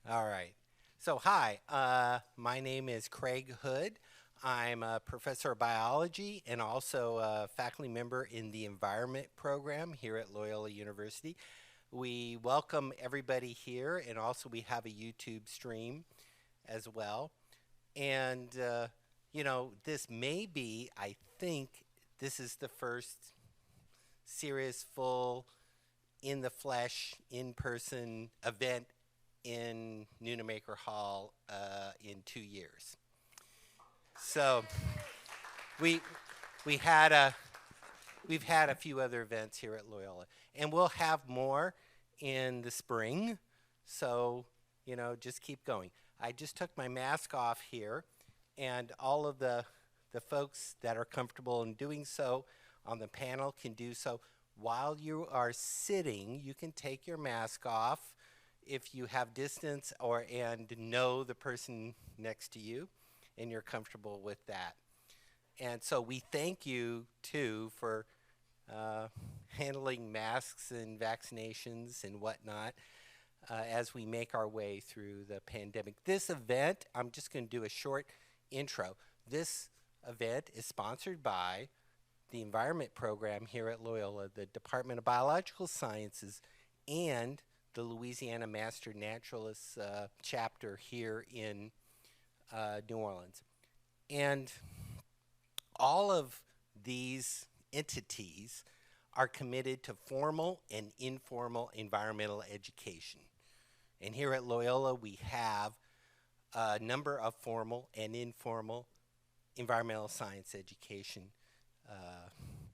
All right. So, hi, my name is Craig Hood. I'm a professor of biology and also a faculty member in the environment program here at Loyola University. We welcome everybody here, and also we have a YouTube stream as well. And, this may be, I think, this is the first serious, full, in the flesh, in person event in Nunemaker Hall in 2 years. So we we had a we've had a few other events here at Loyola, and we'll have more in the spring. So just keep going. I just took my mask off here, and all of the folks that are comfortable in doing so on the panel can do so. While you are sitting, you can take your mask off if you have distance and know the person next to you and you're comfortable with that. And so we thank you too for handling masks and vaccinations and whatnot as we make our way through the pandemic. This event, I'm just going to do a short intro. This event is sponsored by the Environment Program here at Loyola, the Department of Biological Sciences, and the Louisiana Master Naturalists chapter here in New Orleans. And all of these entities are committed to formal and informal environmental education. And here at Loyola, we have a number of formal and informal environmental science education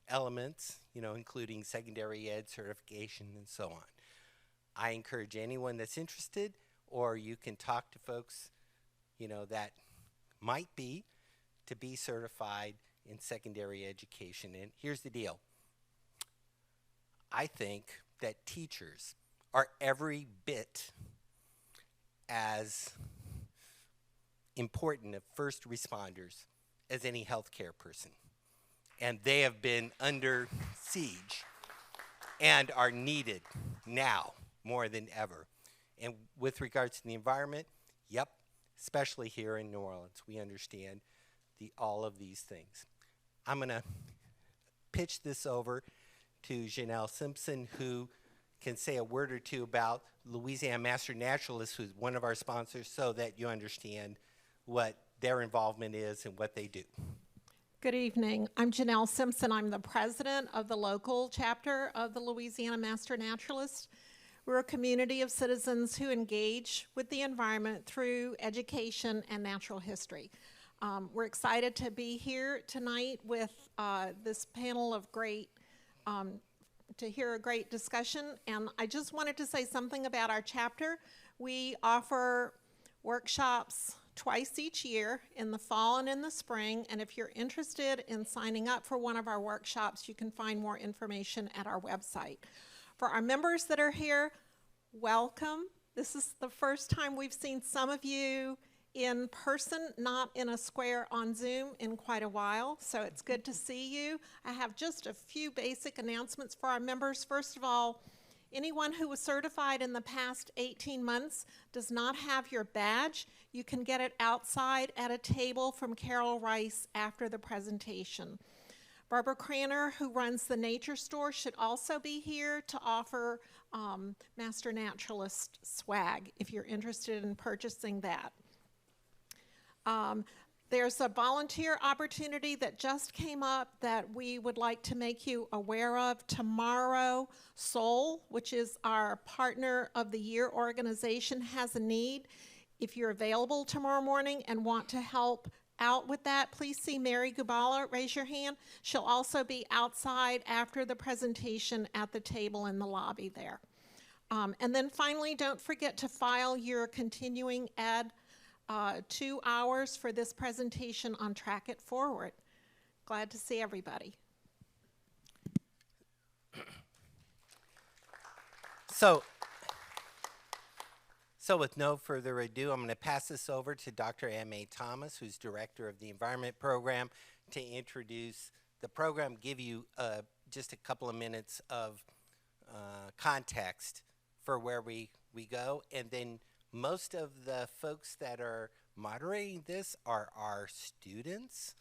elements, including secondary ed certification and so on. I encourage anyone that's interested, or you can talk to folks, that might be, to be certified in secondary education. And here's the deal. I think that teachers are every bit as important as first responders as any healthcare person. And they have been under siege and are needed now more than ever. And with regards to the environment, yep, especially here in New Orleans, we understand all of these things. I'm going to pitch this over to Janelle Simpson, who can say a word or two about Louisiana Master Naturalists, who's one of our sponsors, so that you understand what their involvement is and what they do. Good evening. I'm Janelle Simpson. I'm the president of the local chapter of the Louisiana Master Naturalists. We're a community of citizens who engage with the environment through education and natural history. We're excited to be here tonight with this panel of to hear a great discussion. And I just wanted to say something about our chapter. We offer workshops twice each year, in the fall and in the spring. And if you're interested in signing up for one of our workshops, you can find more information at our website. For our members that are here, welcome. This is the first time we've seen some of you in person, not in a square on Zoom, in quite a while, so it's good to see you. I have just a few basic announcements for our members. First of all, anyone who was certified in the past 18 months does not have your badge. You can get it outside at a table from Carol Rice after the presentation. Barbara Cranner, who runs the nature store, should also be here to offer Master Naturalist swag if you're interested in purchasing that. There's a volunteer opportunity that just came up that we would like to make you aware of. Tomorrow, Soul, which is our Partner of the Year organization, has a need. If you're available tomorrow morning and want to help out with that, please see Mary Abballe. Raise your hand. She'll also be outside after the presentation at the table in the lobby there. And then finally, don't forget to file your continuing ed 2 hours for this presentation on Track It Forward. Glad to see everybody. So with no further ado, I'm going to pass this over to Dr. M.A. Thomas, who's director of the Environment Program, to introduce the program, give you just a couple of minutes of context for where we go, and then most of the folks that are moderating this are our students,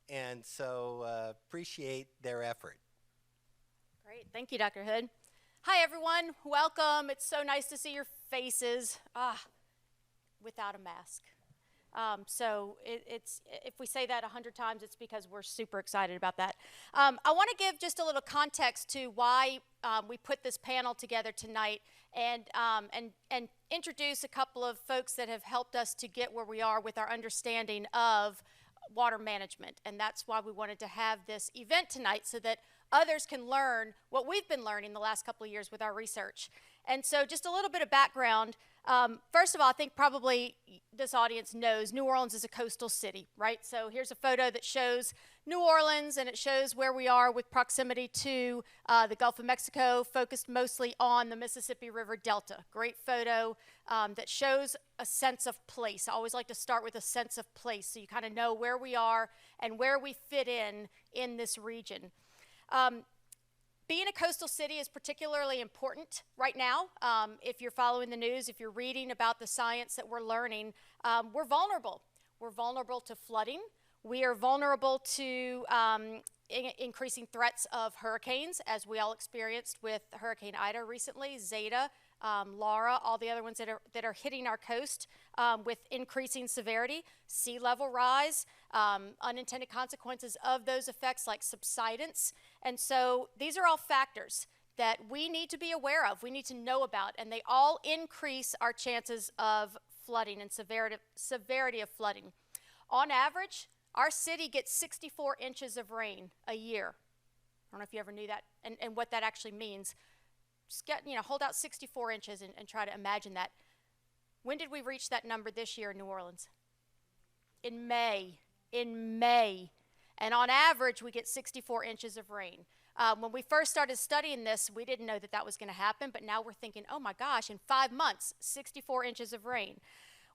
and so appreciate their effort. Great, thank you, Dr. Hood. Hi, everyone, welcome. It's so nice to see your faces, without a mask. If we say that 100 times, it's because we're super excited about that. I want to give just a little context to why we put this panel together tonight, and introduce a couple of folks that have helped us to get where we are with our understanding of water management. And that's why we wanted to have this event tonight, so that others can learn what we've been learning the last couple of years with our research. And so just a little bit of background. First of all, I think probably this audience knows New Orleans is a coastal city, right? So here's a photo that shows New Orleans, and it shows where we are with proximity to the Gulf of Mexico, focused mostly on the Mississippi River Delta. Great photo that shows a sense of place. I always like to start with a sense of place, so you kind of know where we are and where we fit in this region. Being a coastal city is particularly important right now. If you're following the news, if you're reading about the science that we're learning, we're vulnerable. We're vulnerable to flooding. We are vulnerable to increasing threats of hurricanes, as we all experienced with Hurricane Ida recently, Zeta, Laura, all the other ones that are hitting our coast with increasing severity, sea level rise, unintended consequences of those effects like subsidence. And so these are all factors that we need to be aware of, we need to know about, and they all increase our chances of flooding and severity of flooding. On average, our city gets 64 inches of rain a year. I don't know if you ever knew that and what that actually means. Just hold out 64 inches and try to imagine that. When did we reach that number this year in New Orleans? In May. And on average, we get 64 inches of rain. When we first started studying this, we didn't know that that was going to happen, but now we're thinking, oh my gosh, in 5 months, 64 inches of rain.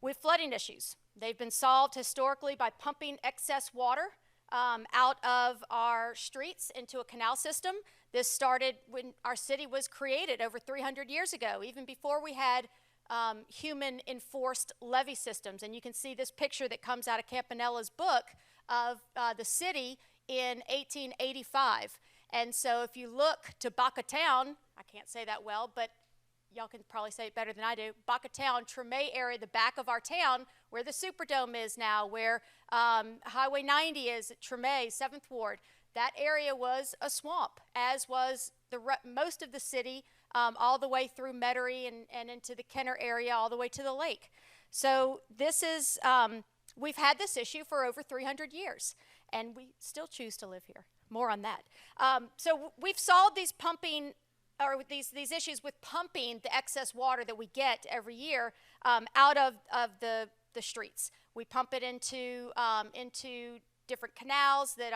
We have flooding issues. They've been solved historically by pumping excess water out of our streets into a canal system. This started when our city was created over 300 years ago, even before we had human-enforced levee systems. And you can see this picture that comes out of Campanella's book of the city in 1885. And so if you look to Baca Town, I can't say that well, but y'all can probably say it better than I do, Baca Town, Tremé area, the back of our town, where the Superdome is now, where Highway 90 is at Tremé, 7th Ward. That area was a swamp, as was most of the city, all the way through Metairie and into the Kenner area, all the way to the lake. So this is, we've had this issue for over 300 years, and we still choose to live here. More on that. So we've solved these these issues with pumping the excess water that we get every year out of the streets. We pump it into different canals that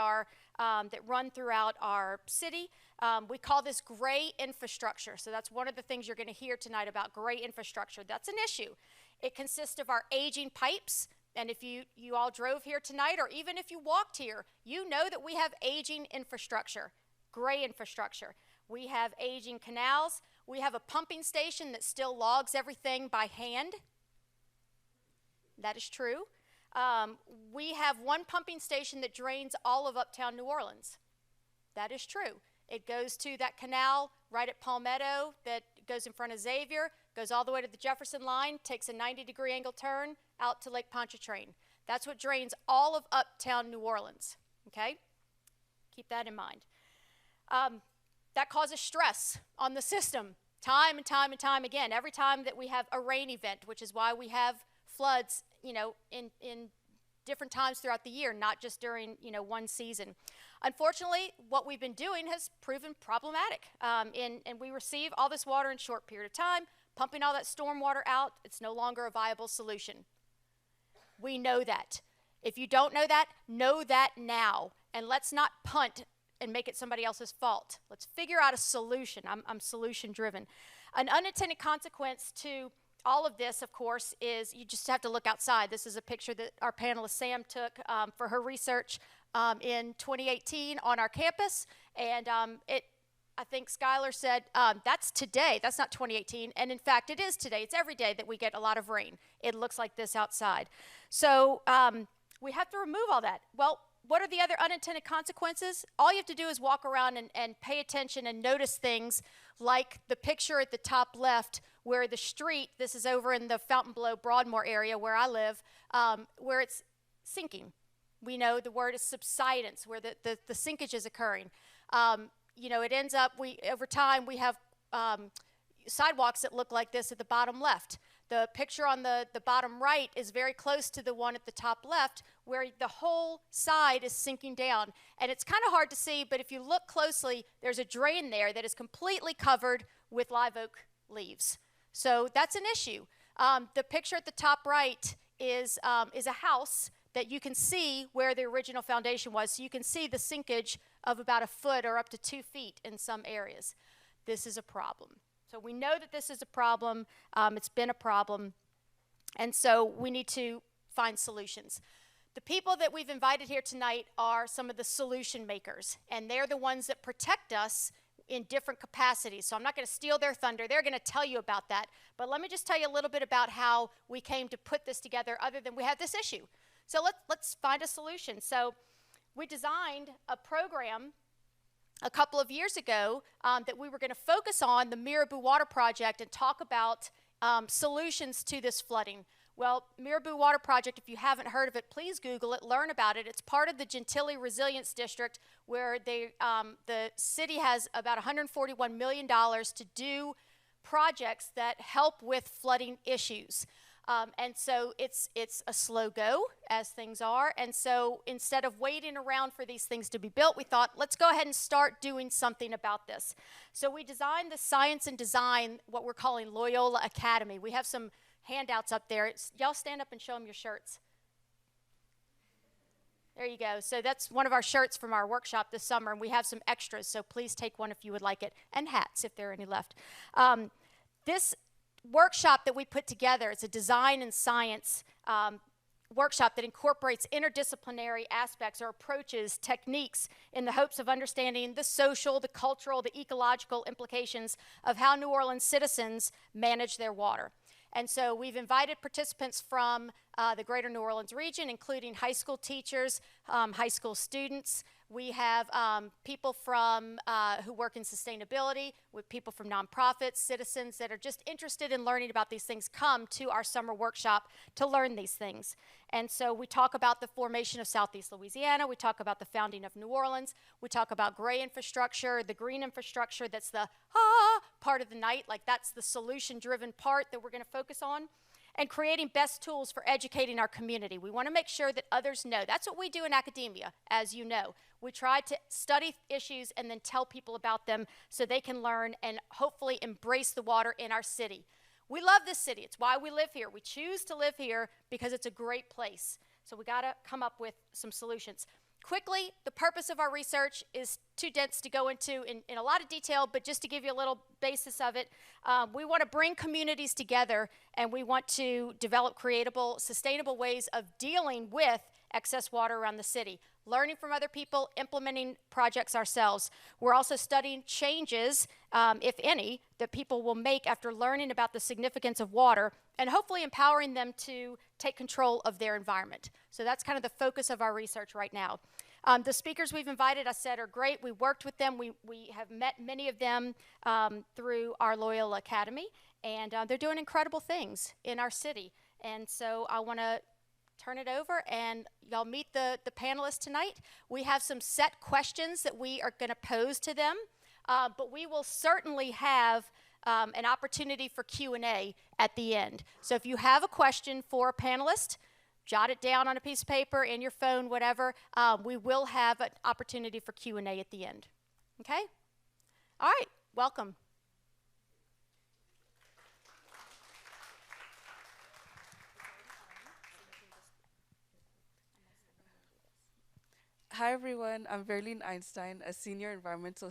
run throughout our city. We call this gray infrastructure. So that's one of the things you're going to hear tonight about gray infrastructure. That's an issue. It consists of our aging pipes. And if you all drove here tonight, or even if you walked here, you know that we have aging infrastructure, gray infrastructure. We have aging canals. We have a pumping station that still logs everything by hand. That is true. We have one pumping station that drains all of uptown New Orleans. That is true. It goes to that canal right at Palmetto that goes in front of Xavier, goes all the way to the Jefferson line, takes a 90-degree angle turn out to Lake Pontchartrain. That's what drains all of uptown New Orleans, okay? Keep that in mind. That causes stress on the system time and time and time again. Every time that we have a rain event, which is why we have floods, in different times throughout the year, not just during, one season. Unfortunately, what we've been doing has proven problematic. And we receive all this water in a short period of time, pumping all that storm water out. It's no longer a viable solution. We know that. If you don't know that now. And let's not punt and make it somebody else's fault. Let's figure out a solution. I'm solution driven. An unintended consequence to all of this, of course, is you just have to look outside. This is a picture that our panelist Sam took for her research in 2018 on our campus. And I think Skylar said, that's today. That's not 2018. And in fact, it is today. It's every day that we get a lot of rain. It looks like this outside. So we have to remove all that. Well, what are the other unintended consequences? All you have to do is walk around and pay attention and notice things like the picture at the top left where the street, this is over in the Fontainebleau, Broadmoor area where I live, where it's sinking. We know the word is subsidence, where the sinkage is occurring. You know, it ends up, over time, we have sidewalks that look like this at the bottom left. The picture on the bottom right is very close to the one at the top left, where the whole side is sinking down. And it's kind of hard to see, but if you look closely, there's a drain there that is completely covered with live oak leaves. So that's an issue. The picture at the top right is a house that you can see where the original foundation was. So you can see the sinkage of about a foot or up to 2 feet in some areas. This is a problem. So we know that this is a problem. It's been a problem. And so we need to find solutions. The people that we've invited here tonight are some of the solution makers, and they're the ones that protect us in different capacities. So I'm not going to steal their thunder. They're going to tell you about that. But let me just tell you a little bit about how we came to put this together other than we have this issue. So let's find a solution. So we designed a program a couple of years ago that we were going to focus on the Miraboo Water Project and talk about solutions to this flooding. Well, Miraboo Water Project, if you haven't heard of it, please Google it, learn about it. It's part of the Gentilly Resilience District, where the city has about $141 million to do projects that help with flooding issues. And so it's a slow go, as things are. And so instead of waiting around for these things to be built, we thought, let's go ahead and start doing something about this. So we designed the Science and Design, what we're calling Loyola Academy. We have some handouts up there. Y'all stand up and show them your shirts. There you go. So that's one of our shirts from our workshop this summer, and we have some extras, so please take one if you would like it, and hats if there are any left. This workshop that we put together, it's a design and science workshop that incorporates interdisciplinary aspects or approaches, techniques, in the hopes of understanding the social, the cultural, the ecological implications of how New Orleans citizens manage their water. And so we've invited participants from the greater New Orleans region, including high school teachers, high school students. We have people from who work in sustainability, with people from nonprofits, citizens that are just interested in learning about these things come to our summer workshop to learn these things. And so we talk about the formation of Southeast Louisiana. We talk about the founding of New Orleans. We talk about gray infrastructure, the green infrastructure, that's the part of the night, like that's the solution-driven part that we're going to focus on. And creating best tools for educating our community. We want to make sure that others know. That's what we do in academia, as you know. We try to study issues and then tell people about them so they can learn and hopefully embrace the water in our city. We love this city. It's why we live here. We choose to live here because it's a great place. So we got to come up with some solutions. Quickly, the purpose of our research is too dense to go into in a lot of detail, but just to give you a little basis of it, we want to bring communities together, and we want to develop creatable, sustainable ways of dealing with excess water around the city, learning from other people, implementing projects ourselves. We're also studying changes, if any, that people will make after learning about the significance of water, and hopefully empowering them to take control of their environment. So that's kind of the focus of our research right now. The speakers we've invited, I said, are great. We worked with them. We have met many of them through our Loyola Academy, and they're doing incredible things in our city. And so I want to turn it over, and y'all meet the panelists tonight. We have some set questions that we are going to pose to them, but we will certainly have an opportunity for Q&A at the end. So if you have a question for a panelist, jot it down on a piece of paper, in your phone, whatever. We will have an opportunity for Q&A at the end. Okay? All right, welcome. Hi everyone, I'm Verlene Einstein, a senior environmental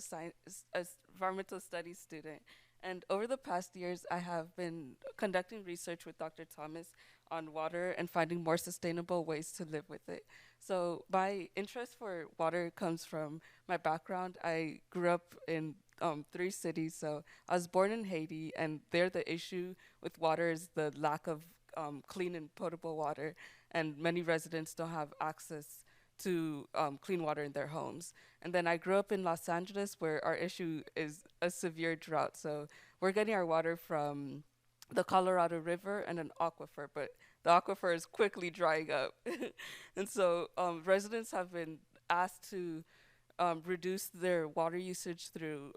studies student. And over the past years, I have been conducting research with Dr. Thomas on water and finding more sustainable ways to live with it. So my interest for water comes from my background. I grew up in three cities. So I was born in Haiti, and there the issue with water is the lack of clean and potable water, and many residents don't have access to clean water in their homes. And then I grew up in Los Angeles, where our issue is a severe drought. So we're getting our water from the Colorado River and an aquifer, but the aquifer is quickly drying up. And so residents have been asked to reduce their water usage through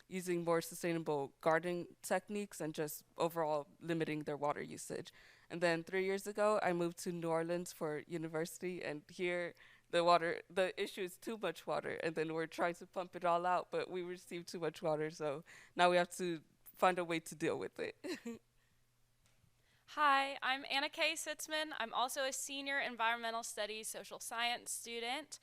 using more sustainable gardening techniques and just overall limiting their water usage. And then 3 years ago, I moved to New Orleans for university, and here the issue is too much water, and then we're trying to pump it all out, but we receive too much water, so now we have to find a way to deal with it. Hi, I'm Anna Kay Sitzman. I'm also a senior environmental studies social science student.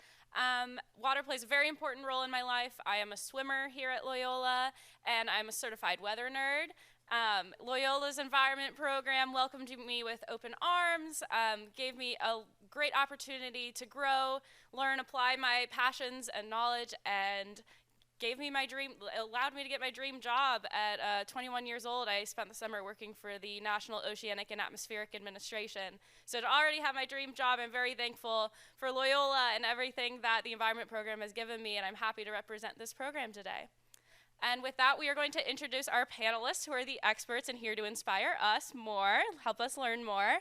Water plays a very important role in my life. I am a swimmer here at Loyola, and I'm a certified weather nerd. Loyola's environment program welcomed me with open arms, gave me a great opportunity to grow, learn, apply my passions and knowledge, and allowed me to get my dream job at 21 years old. I spent the summer working for the National Oceanic and Atmospheric Administration. So to already have my dream job, I'm very thankful for Loyola and everything that the environment program has given me, and I'm happy to represent this program today. And with that, we are going to introduce our panelists, who are the experts and here to inspire us more, help us learn more.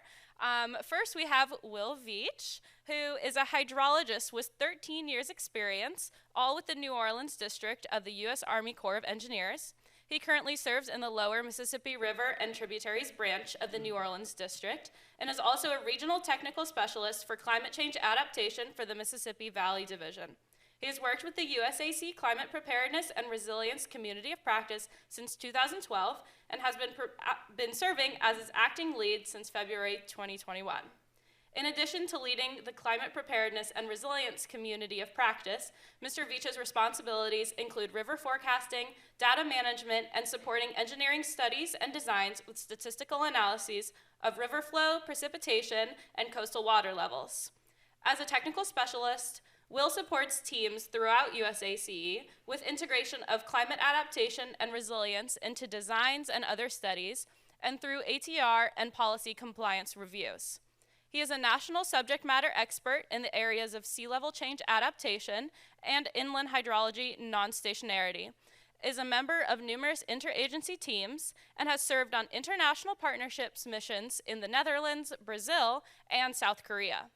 First, we have Will Veatch, who is a hydrologist with 13 years experience, all with the New Orleans district of the U.S. Army Corps of Engineers. He currently serves in the Lower Mississippi River and Tributaries branch of the New Orleans district, and is also a regional technical specialist for climate change adaptation for the Mississippi Valley Division. He has worked with the USACE Climate Preparedness and Resilience Community of Practice since 2012 and has been serving as its acting lead since February 2021. In addition to leading the Climate Preparedness and Resilience Community of Practice, Mr. Veatch's responsibilities include river forecasting, data management, and supporting engineering studies and designs with statistical analyses of river flow, precipitation, and coastal water levels. As a technical specialist, Will supports teams throughout USACE with integration of climate adaptation and resilience into designs and other studies, and through ATR and policy compliance reviews. He is a national subject matter expert in the areas of sea level change adaptation and inland hydrology non-stationarity, is a member of numerous interagency teams, and has served on international partnerships missions in the Netherlands, Brazil, and South Korea.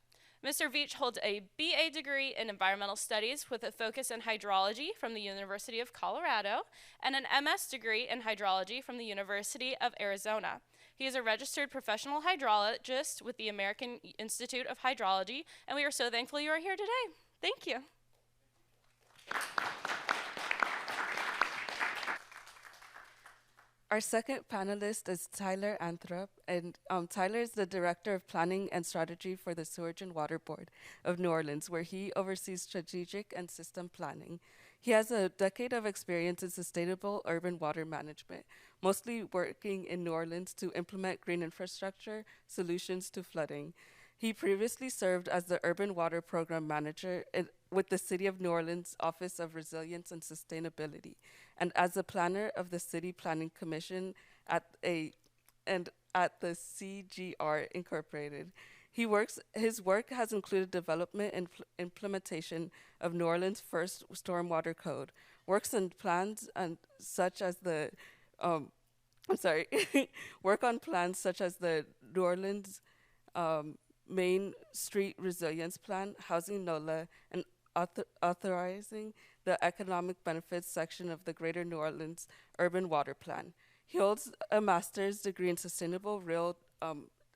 Mr. Veatch holds a BA degree in environmental studies with a focus in hydrology from the University of Colorado and an MS degree in hydrology from the University of Arizona. He is a registered professional hydrologist with the American Institute of Hydrology, and we are so thankful you are here today. Thank you. Our second panelist is Tyler Anthrop, and Tyler is the Director of Planning and Strategy for the Sewerage and Water Board of New Orleans, where he oversees strategic and system planning. He has a decade of experience in sustainable urban water management, mostly working in New Orleans to implement green infrastructure solutions to flooding. He previously served as the Urban Water Program Manager with the City of New Orleans Office of Resilience and Sustainability, and as a planner of the City Planning Commission at the CGR Incorporated. His work has included development and implementation of New Orleans' first stormwater code, works and plans and such as the work on plans such as the New Orleans Main Street Resilience Plan, housing Nola, and authorizing the economic benefits section of the Greater New Orleans Urban Water Plan. He holds a master's degree in sustainable real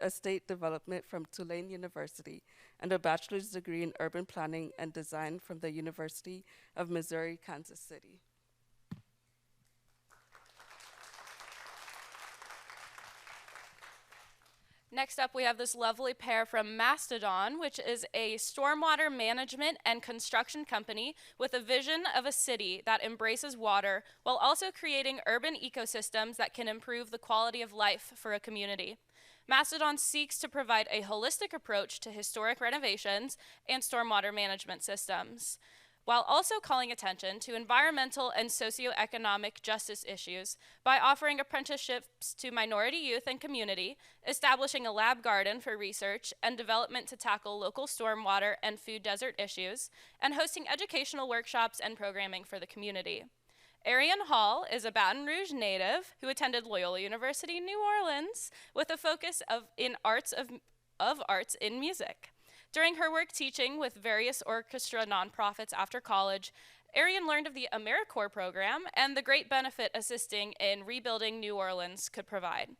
estate development from Tulane University and a bachelor's degree in urban planning and design from the University of Missouri, Kansas City. Next up, we have this lovely pair from Mastodonte, which is a stormwater management and construction company with a vision of a city that embraces water while also creating urban ecosystems that can improve the quality of life for a community. Mastodonte seeks to provide a holistic approach to historic renovations and stormwater management systems. while also calling attention to environmental and socioeconomic justice issues by offering apprenticeships to minority youth and community, establishing a lab garden for research and development to tackle local stormwater and food desert issues, and hosting educational workshops and programming for the community. Arien Hall is a Baton Rouge native who attended Loyola University, New Orleans, with a focus of arts in music. During her work teaching with various orchestra nonprofits after college, Arien learned of the AmeriCorps program and the great benefit assisting in rebuilding New Orleans could provide.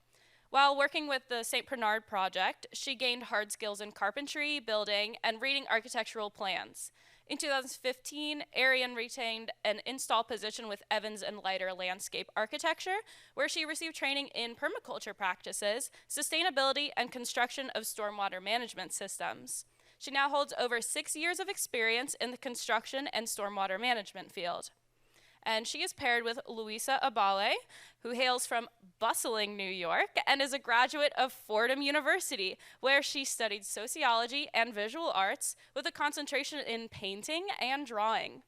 While working with the St. Bernard Project, she gained hard skills in carpentry, building, and reading architectural plans. In 2015, Arien retained an install position with Evans and Leiter Landscape Architecture, where she received training in permaculture practices, sustainability, and construction of stormwater management systems. She now holds over 6 years of experience in the construction and stormwater management field. And she is paired with Luisa Abballe, who hails from bustling New York and is a graduate of Fordham University, where she studied sociology and visual arts with a concentration in painting and drawing.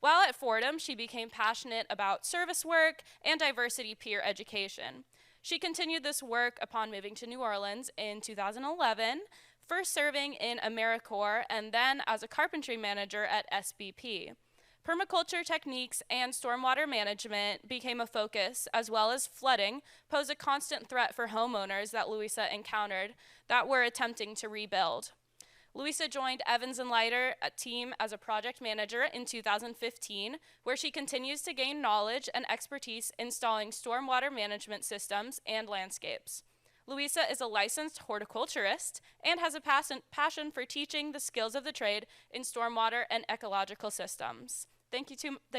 While at Fordham, she became passionate about service work and diversity peer education. She continued this work upon moving to New Orleans in 2011, first serving in AmeriCorps and then as a carpentry manager at SBP. Permaculture techniques and stormwater management became a focus, as well as flooding posed a constant threat for homeowners that Luisa encountered that were attempting to rebuild. Luisa joined Evans and Leiter team as a project manager in 2015, where she continues to gain knowledge and expertise installing stormwater management systems and landscapes. Luisa is a licensed horticulturist and has a passion for teaching the skills of the trade in stormwater and ecological systems. Thank you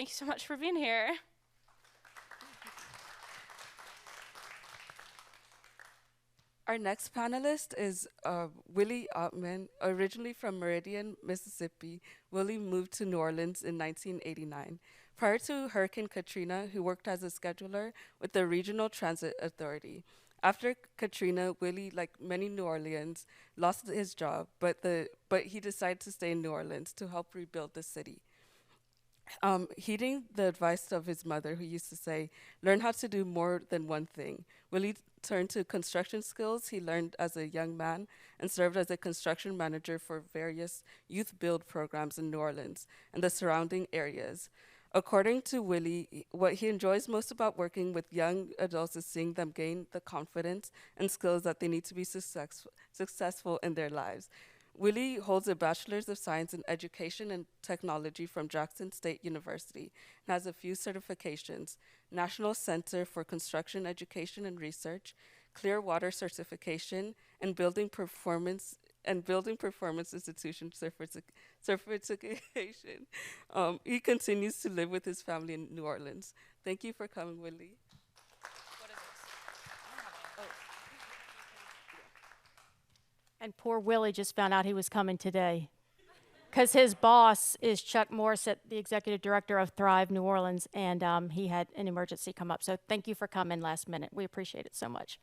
so much for being here. Our next panelist is Willie Ottman. Originally from Meridian, Mississippi, Willie moved to New Orleans in 1989. Prior to Hurricane Katrina, he worked as a scheduler with the Regional Transit Authority. After Katrina, Willie, like many New Orleans, lost his job, but he decided to stay in New Orleans to help rebuild the city. Heeding the advice of his mother, who used to say, "Learn how to do more than one thing," Willie turned to construction skills he learned as a young man and served as a construction manager for various youth build programs in New Orleans and the surrounding areas. According to Willie, what he enjoys most about working with young adults is seeing them gain the confidence and skills that they need to be successful in their lives. Willie holds a Bachelor's of Science in Education and Technology from Jackson State University and has a few certifications: National Center for Construction Education and Research, Clear Water Certification, and Building Performance Institution certification. He continues to live with his family in New Orleans. Thank you for coming, Willie. What is this? And poor Willie just found out he was coming today because his boss is Chuck Morissette, the executive director of Thrive New Orleans, and he had an emergency come up. So thank you for coming last minute. We appreciate it so much.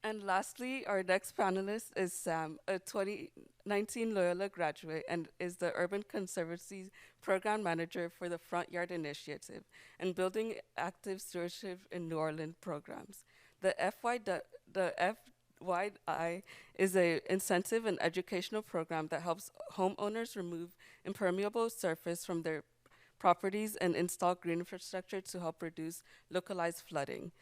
And lastly, our next panelist is Sam, a 2019 Loyola graduate and is the Urban Conservancy Program Manager for the Front Yard Initiative and Building Active Stewardship in New Orleans programs. The FYI is an incentive and educational program that helps homeowners remove impermeable surface from their properties and install green infrastructure to help reduce localized flooding.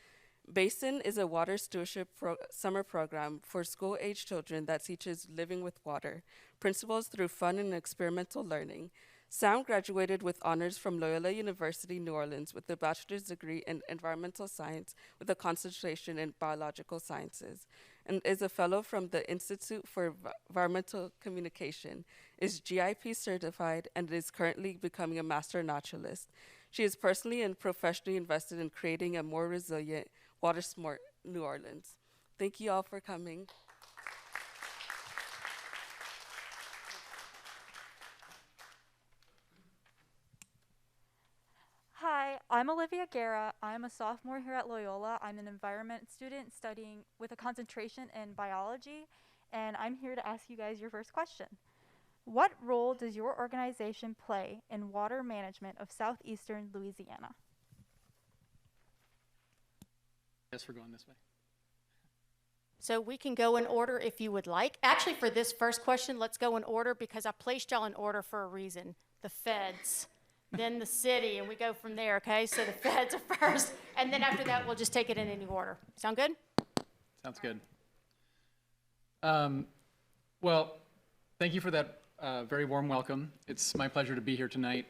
Basin is a water stewardship summer program for school-age children that teaches living with water, principles through fun and experimental learning. Sam graduated with honors from Loyola University, New Orleans, with a bachelor's degree in environmental science with a concentration in biological sciences, and is a fellow from the Institute for Environmental Communication, is GIP certified, and is currently becoming a master naturalist. She is personally and professionally invested in creating a more resilient, water-smart New Orleans. Thank you all for coming. Hi, I'm Olivia Guerra. I'm a sophomore here at Loyola. I'm an environment student studying with a concentration in biology, and I'm here to ask you guys your first question. What role does your organization play in water management of Southeastern Louisiana? Guess we're going this way. So we can go in order if you would like. Actually, for this first question, let's go in order because I placed y'all in order for a reason. The feds, then the city, and we go from there, okay? So the feds are first, and then after that, we'll just take it in any order. Sound good? Sounds good. Well, thank you for that very warm welcome. It's my pleasure to be here tonight.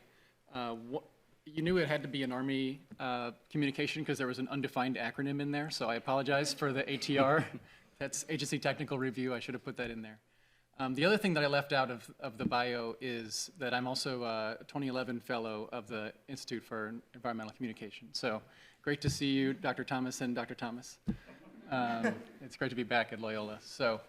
You knew it had to be an Army communication because there was an undefined acronym in there, so I apologize for the ATR. That's Agency Technical Review. I should have put that in there. The other thing that I left out of the bio is that I'm also a 2011 fellow of the Institute for Environmental Communication. So great to see you, Dr. Thomas and Dr. Thomas. It's great to be back at Loyola. So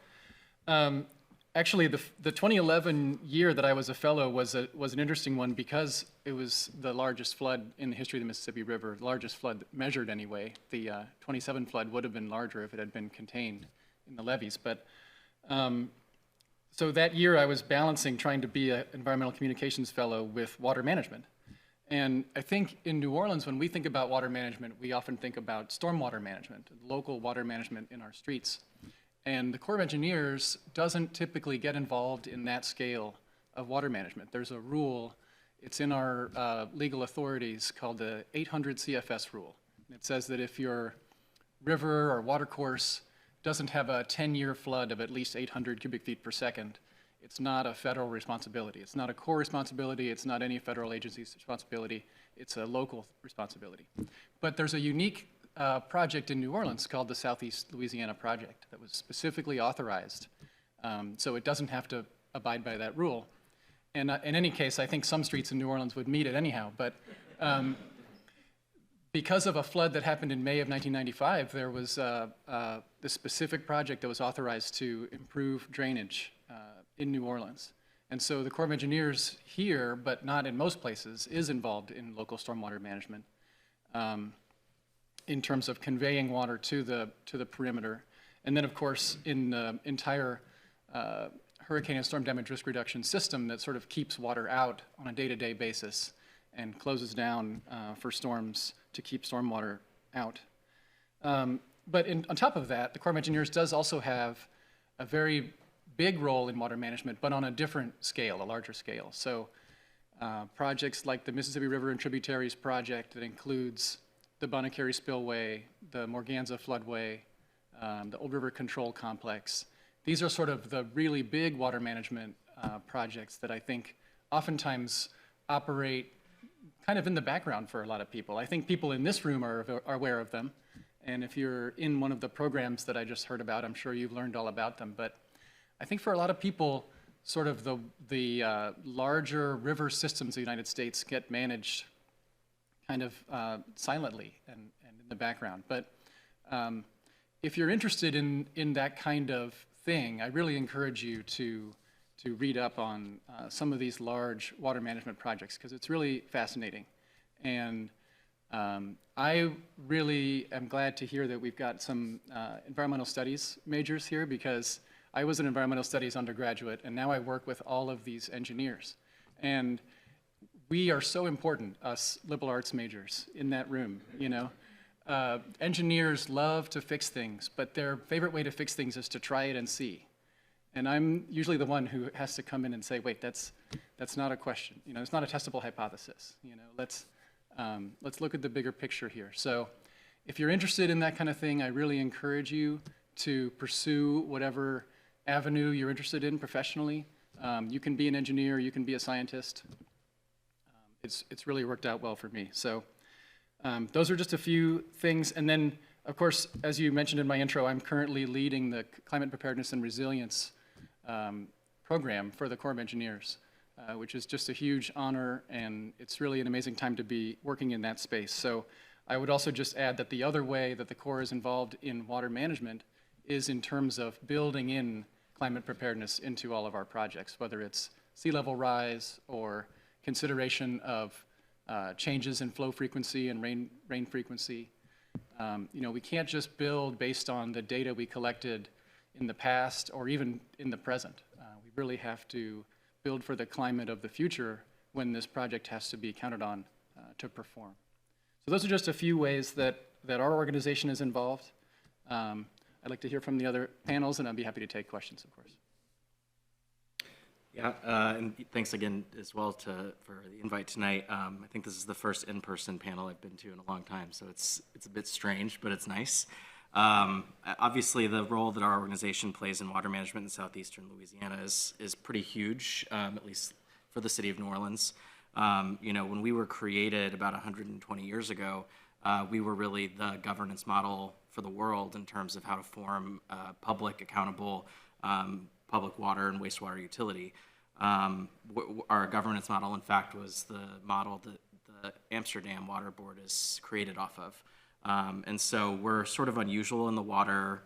actually, the 2011 year that I was a fellow was an interesting one because it was the largest flood in the history of the Mississippi River, the largest flood measured anyway. The 27 flood would have been larger if it had been contained in the levees. But so that year I was balancing trying to be an environmental communications fellow with water management. And I think in New Orleans, when we think about water management, we often think about stormwater management, local water management in our streets. And the Corps of Engineers doesn't typically get involved in that scale of water management. There's a rule, it's in our legal authorities called the 800 Cfs Rule. It says that if your river or water course doesn't have a 10-year flood of at least 800 cubic feet per second, it's not a federal responsibility. It's not a Corps responsibility. It's not any federal agency's responsibility. It's a local responsibility. But there's a unique project in New Orleans called the Southeast Louisiana Project that was specifically authorized. So it doesn't have to abide by that rule. And in any case, I think some streets in New Orleans would meet it anyhow. But because of a flood that happened in May of 1995, there was this specific project that was authorized to improve drainage in New Orleans. And so the Corps of Engineers here, but not in most places, is involved in local stormwater management in terms of conveying water to the perimeter. And then, of course, in the entire hurricane and storm damage risk reduction system that sort of keeps water out on a day-to-day basis and closes down for storms to keep stormwater out. But on top of that, the Corps of Engineers does also have a very big role in water management, but on a different scale, a larger scale. So projects like the Mississippi River and Tributaries Project that includes the Bonacary Spillway, the Morganza Floodway, the Old River Control Complex. These are sort of the really big water management projects that I think oftentimes operate kind of in the background for a lot of people. I think people in this room are aware of them. And if you're in one of the programs that I just heard about, I'm sure you've learned all about them. But I think for a lot of people, sort of the larger river systems of the United States get managed kind of silently and in the background. But if you're interested in that kind of thing, I really encourage you to read up on some of these large water management projects because it's really fascinating. And I really am glad to hear that we've got some environmental studies majors here because I was an environmental studies undergraduate and now I work with all of these engineers. And we are so important, us liberal arts majors in that room, you know. Engineers love to fix things, but their favorite way to fix things is to try it and see. And I'm usually the one who has to come in and say, wait, that's not a question. You know, it's not a testable hypothesis. You know, let's look at the bigger picture here. So if you're interested in that kind of thing, I really encourage you to pursue whatever avenue you're interested in professionally. You can be an engineer, you can be a scientist. It's really worked out well for me. So those are just a few things. And then, of course, as you mentioned in my intro, I'm currently leading the Climate Preparedness and Resilience program for the Corps of Engineers, which is just a huge honor, and it's really an amazing time to be working in that space. So I would also just add that the other way that the Corps is involved in water management is in terms of building in climate preparedness into all of our projects, whether it's sea level rise or consideration of changes in flow frequency and rain frequency. You know, we can't just build based on the data we collected in the past or even in the present. We really have to build for the climate of the future when this project has to be counted on to perform. So those are just a few ways that our organization is involved. I'd like to hear from the other panels, and I'd be happy to take questions, of course. Yeah, and thanks again as well for the invite tonight. I think this is the first in-person panel I've been to in a long time, so it's a bit strange, but it's nice. Obviously, the role that our organization plays in water management in southeastern Louisiana is pretty huge, at least for the city of New Orleans. You know, when we were created about 120 years ago, we were really the governance model for the world in terms of how to form public, accountable public water and wastewater utility. Our governance model, in fact, was the model that the Amsterdam Water Board is created off of. And so we're sort of unusual in the water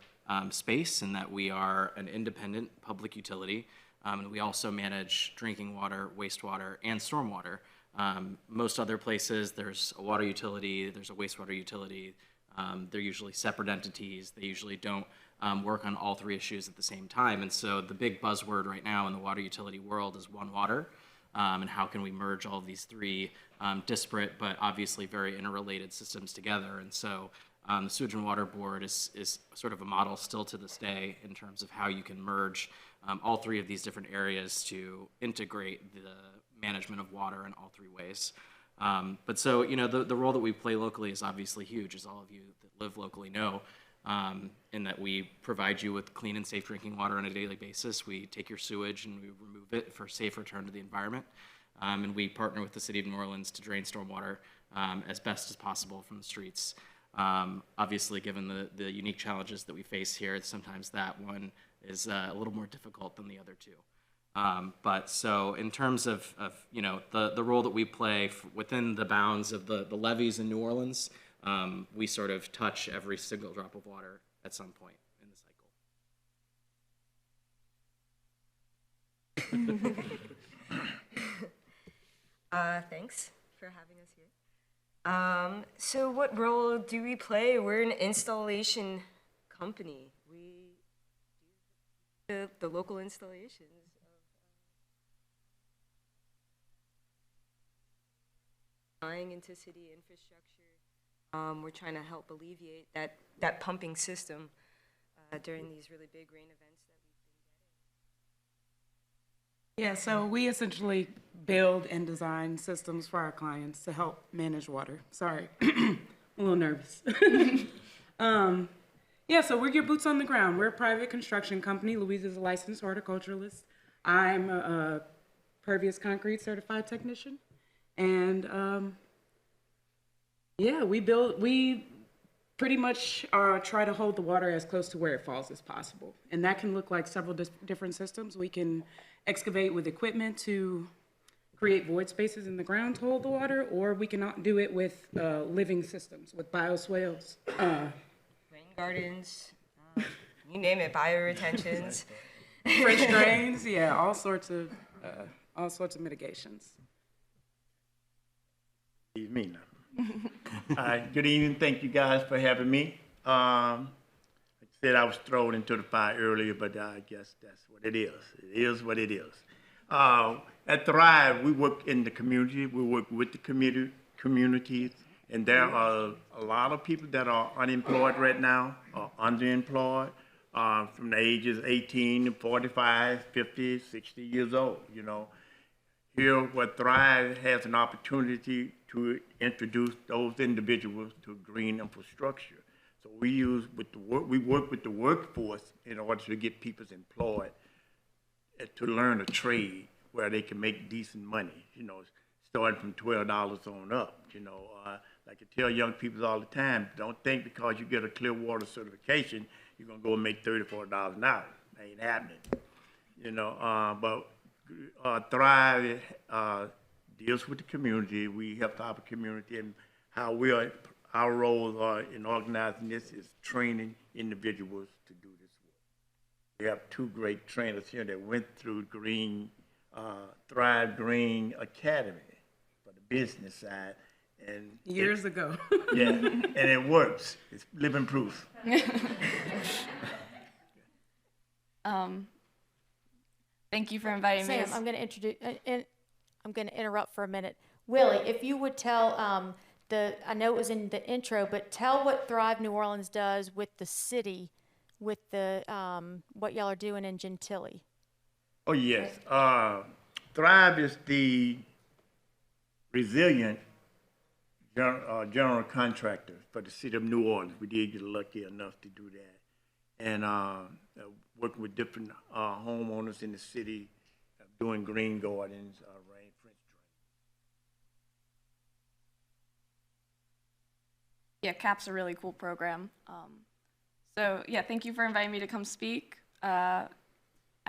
space in that we are an independent public utility, and we also manage drinking water, wastewater, and stormwater. Most other places, there's a water utility, there's a wastewater utility. They're usually separate entities. They usually don't work on all three issues at the same time. And so the big buzzword right now in the water utility world is one water. And how can we merge all of these three disparate but obviously very interrelated systems together? And so the Sewage and Water Board is sort of a model still to this day in terms of how you can merge all three of these different areas to integrate the management of water in all three ways. But so, you know, the role that we play locally is obviously huge, as all of you that live locally know, in that we provide you with clean and safe drinking water on a daily basis. We take your sewage and we remove it for safe return to the environment. And we partner with the city of New Orleans to drain stormwater as best as possible from the streets. Obviously, given the unique challenges that we face here, sometimes that one is a little more difficult than the other two. But so in terms of you know, the role that we play within the bounds of the levees in New Orleans, we sort of touch every single drop of water at some point in the cycle. Thanks for having us here. So what role do we play? We're an installation company. We do the local installations. Buying into city infrastructure. We're trying to help alleviate that pumping system during these really big rain events that we've been getting. Yeah, so we essentially build and design systems for our clients to help manage water. Sorry, I'm a little nervous. Yeah, so we're your boots on the ground. We're a private construction company. Luisa is a licensed horticulturalist. I'm a pervious concrete certified technician. And yeah, we pretty much try to hold the water as close to where it falls as possible. And that can look like several different systems. We can excavate with equipment to create void spaces in the ground to hold the water, or we can do it with living systems, with bioswales. Rain gardens, you name it, bioretentions. French drains, yeah, all sorts of mitigations. Me now. Good evening. Thank you guys for having me. Like I said, I was thrown into the fire earlier, but I guess that's what it is. It is what it is. At Thrive, we work in the community. We work with the communities, and there are a lot of people that are unemployed right now, or underemployed, from the ages 18 to 45, 50, 60 years old, you know. Here, what Thrive has an opportunity to introduce those individuals to green infrastructure. So we work with the workforce in order to get people employed to learn a trade where they can make decent money, you know, starting from $12 on up, you know. Like I tell young people all the time, don't think because you get a clear water certification, you're gonna go and make $30, $40 an hour. That ain't happening, you know, but Thrive deals with the community. We help our community, and how our role in organizing this is training individuals to do this work. We have two great trainers here that went through Thrive Green Academy for the business side. And years ago. Yeah, and it works. It's living proof. Thank you for inviting me. Sam, I'm going to introduce, I'm going to interrupt for a minute. Willie, if you would tell I know it was in the intro, but tell what Thrive New Orleans does with the city, with the what y'all are doing in Gentilly. Oh, yes. Thrive is the resilient general contractor for the city of New Orleans. We did get lucky enough to do that. And working with different homeowners in the city, doing green gardens, rain, French drain. Yeah, CAP's a really cool program. So yeah, thank you for inviting me to come speak.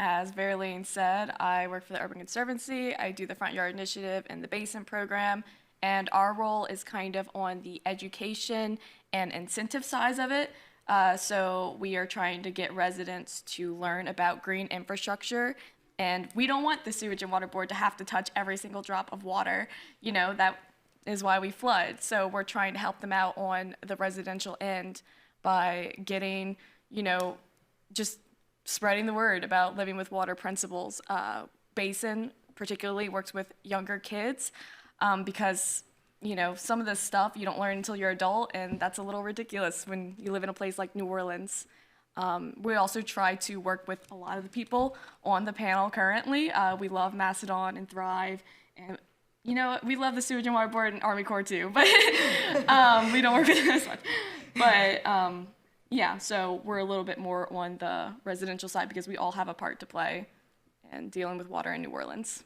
As Verlaine said, I work for the Urban Conservancy. I do the Front Yard Initiative and the Basin Program, and our role is kind of on the education and incentive side of it. So we are trying to get residents to learn about green infrastructure, and we don't want the Sewage and Water Board to have to touch every single drop of water. You know, that is why we flood. So we're trying to help them out on the residential end by getting, you know, just spreading the word about living with water principles. Basin particularly works with younger kids because, you know, some of this stuff you don't learn until you're adult, and that's a little ridiculous when you live in a place like New Orleans. We also try to work with a lot of the people on the panel currently. We love Mastodonte and Thrive, and you know, we love the Sewage and Water Board and Army Corps too, but we don't work with them as much. But yeah, so we're a little bit more on the residential side because we all have a part to play in dealing with water in New Orleans.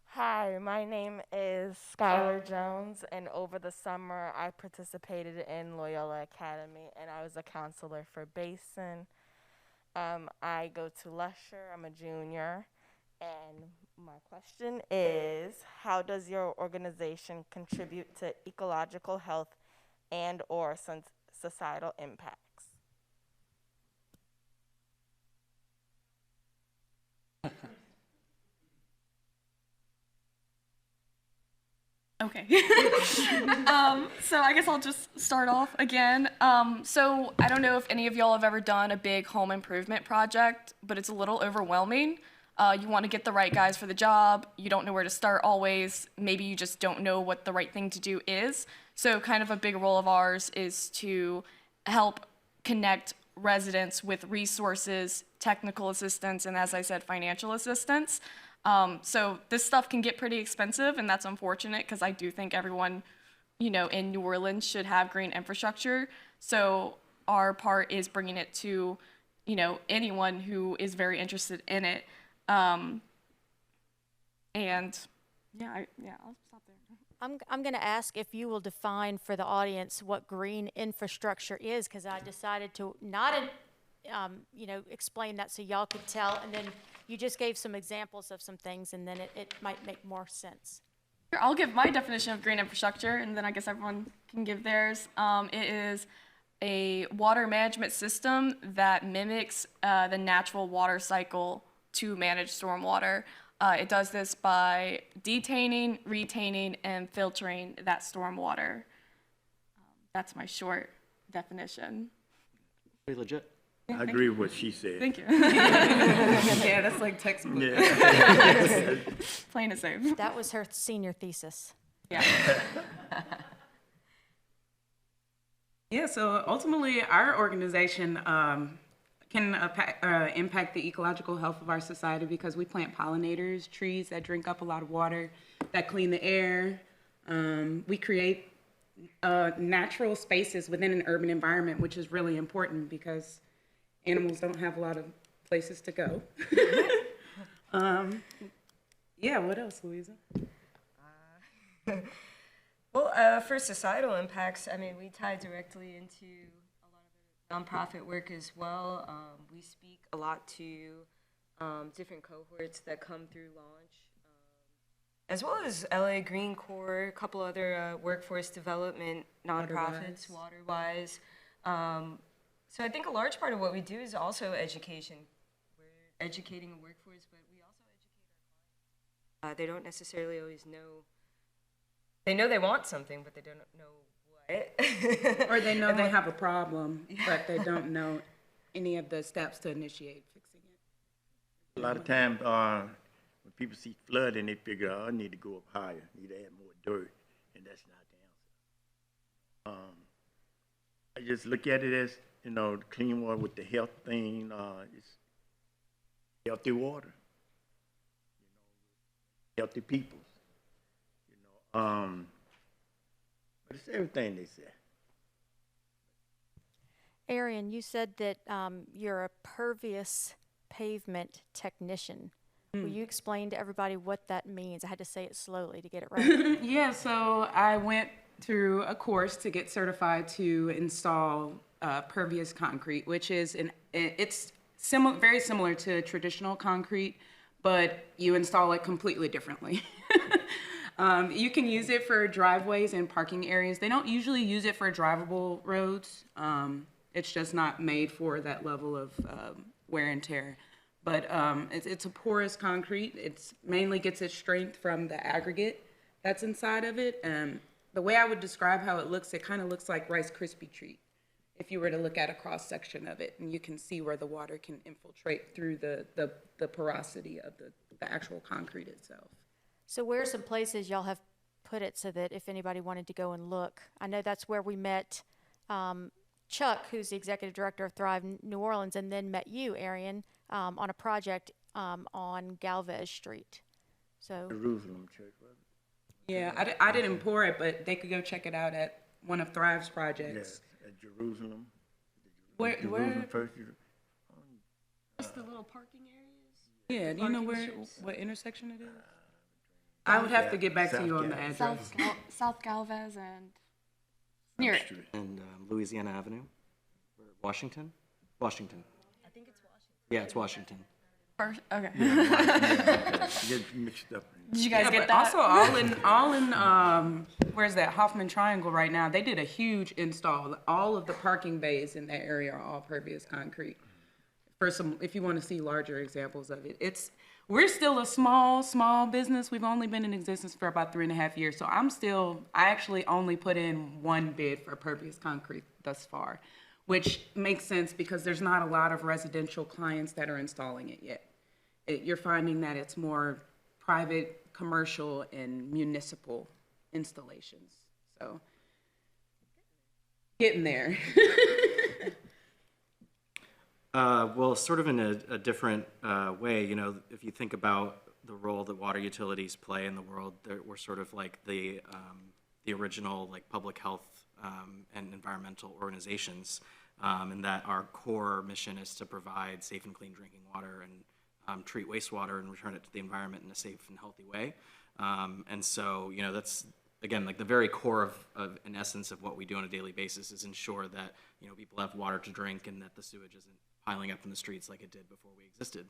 Hi, my name is Skylar Jones, and over the summer I participated in Loyola Academy, and I was a counselor for Basin. I go to Lusher, I'm a junior, and my question is, how does your organization contribute to ecological health and or societal impacts? Okay. So I guess I'll just start off again. So I don't know if any of y'all have ever done a big home improvement project, but it's a little overwhelming. You want to get the right guys for the job. You don't know where to start always. Maybe you just don't know what the right thing to do is. So kind of a big role of ours is to help connect residents with resources, technical assistance, and as I said, financial assistance. So this stuff can get pretty expensive, and that's unfortunate because I do think everyone, you know, in New Orleans should have green infrastructure. So our part is bringing it to, you know, anyone who is very interested in it. And yeah, I'll stop there. I'm going to ask if you will define for the audience what green infrastructure is, because I decided to not, you know, explain that so y'all could tell, and then you just gave some examples of some things, and then it might make more sense. Sure, I'll give my definition of green infrastructure, and then I guess everyone can give theirs. It is a water management system that mimics the natural water cycle to manage stormwater. It does this by detaining, retaining, and filtering that stormwater. That's my short definition. Pretty legit. I agree with what she said. Thank you. Yeah, that's like textbook. Yeah. Plain and safe. That was her senior thesis. Yeah. Yeah, so ultimately our organization can impact the ecological health of our society because we plant pollinators, trees that drink up a lot of water, that clean the air. We create natural spaces within an urban environment, which is really important because animals don't have a lot of places to go. Yeah, what else, Louisa? Well, for societal impacts, I mean, we tie directly into a lot of the nonprofit work as well. We speak a lot to different cohorts that come through launch, as well as LA Green Corps, a couple other workforce development nonprofits, WaterWise. So I think a large part of what we do is also education. We're educating a workforce, but we also educate our clients. They don't necessarily always know. They know they want something, but they don't know what. quiet. Or they know they have a problem, but they don't know any of the steps to initiate fixing it. A lot of times, when people see flooding, they figure, oh, I need to go up higher, need to add more dirt, and that's not the answer. I just look at it as, you know, the clean water with the health thing, it's healthy water, you know, healthy people, you know. But it's everything they say. Arien, you said that you're a pervious pavement technician. Will you explain to everybody what that means? I had to say it slowly to get it right. Yeah, so I went through a course to get certified to install pervious concrete, which is it's very similar to traditional concrete, but you install it completely differently. You can use it for driveways and parking areas. They don't usually use it for drivable roads. It's just not made for that level of wear and tear. But it's a porous concrete. It mainly gets its strength from the aggregate that's inside of it. The way I would describe how it kind of looks like Rice Krispie treat. If you were to look at a cross section of it, and you can see where the water can infiltrate through the porosity of the actual concrete itself. So where are some places y'all have put it so that if anybody wanted to go and look? I know that's where we met Chuck, who's the executive director of Thrive New Orleans, and then met you, Arien, on a project on Galvez Street. So Jerusalem Church, right? Yeah, I didn't pour it, but they could go check it out at one of Thrive's projects. Yeah, at Jerusalem. Where? First, Just the little parking areas? Yeah, do you know what intersection it is? I would have to get back to you on the address. South Galvez and near it. And Louisiana Avenue, or Washington? Washington. I think it's Washington. Yeah, it's Washington. First, okay. get mixed up. Did you guys get but that? Also, all in where's that Hoffman Triangle right now? They did a huge install. All of the parking bays in that area are all pervious concrete. If you want to see larger examples of it, we're still a small business. We've only been in existence for about 3.5 years. So I actually only put in one bid for pervious concrete thus far, which makes sense because there's not a lot of residential clients that are installing it yet. You're finding that it's more private, commercial, and municipal installations. So getting there. Well, sort of in a different way, you know, if you think about the role that water utilities play in the world, we're sort of like the original like public health and environmental organizations, and that our core mission is to provide safe and clean drinking water and treat wastewater and return it to the environment in a safe and healthy way. And so, you know, that's again like the very core of in essence of what we do on a daily basis is ensure that, you know, people have water to drink and that the sewage isn't piling up in the streets like it did before we existed.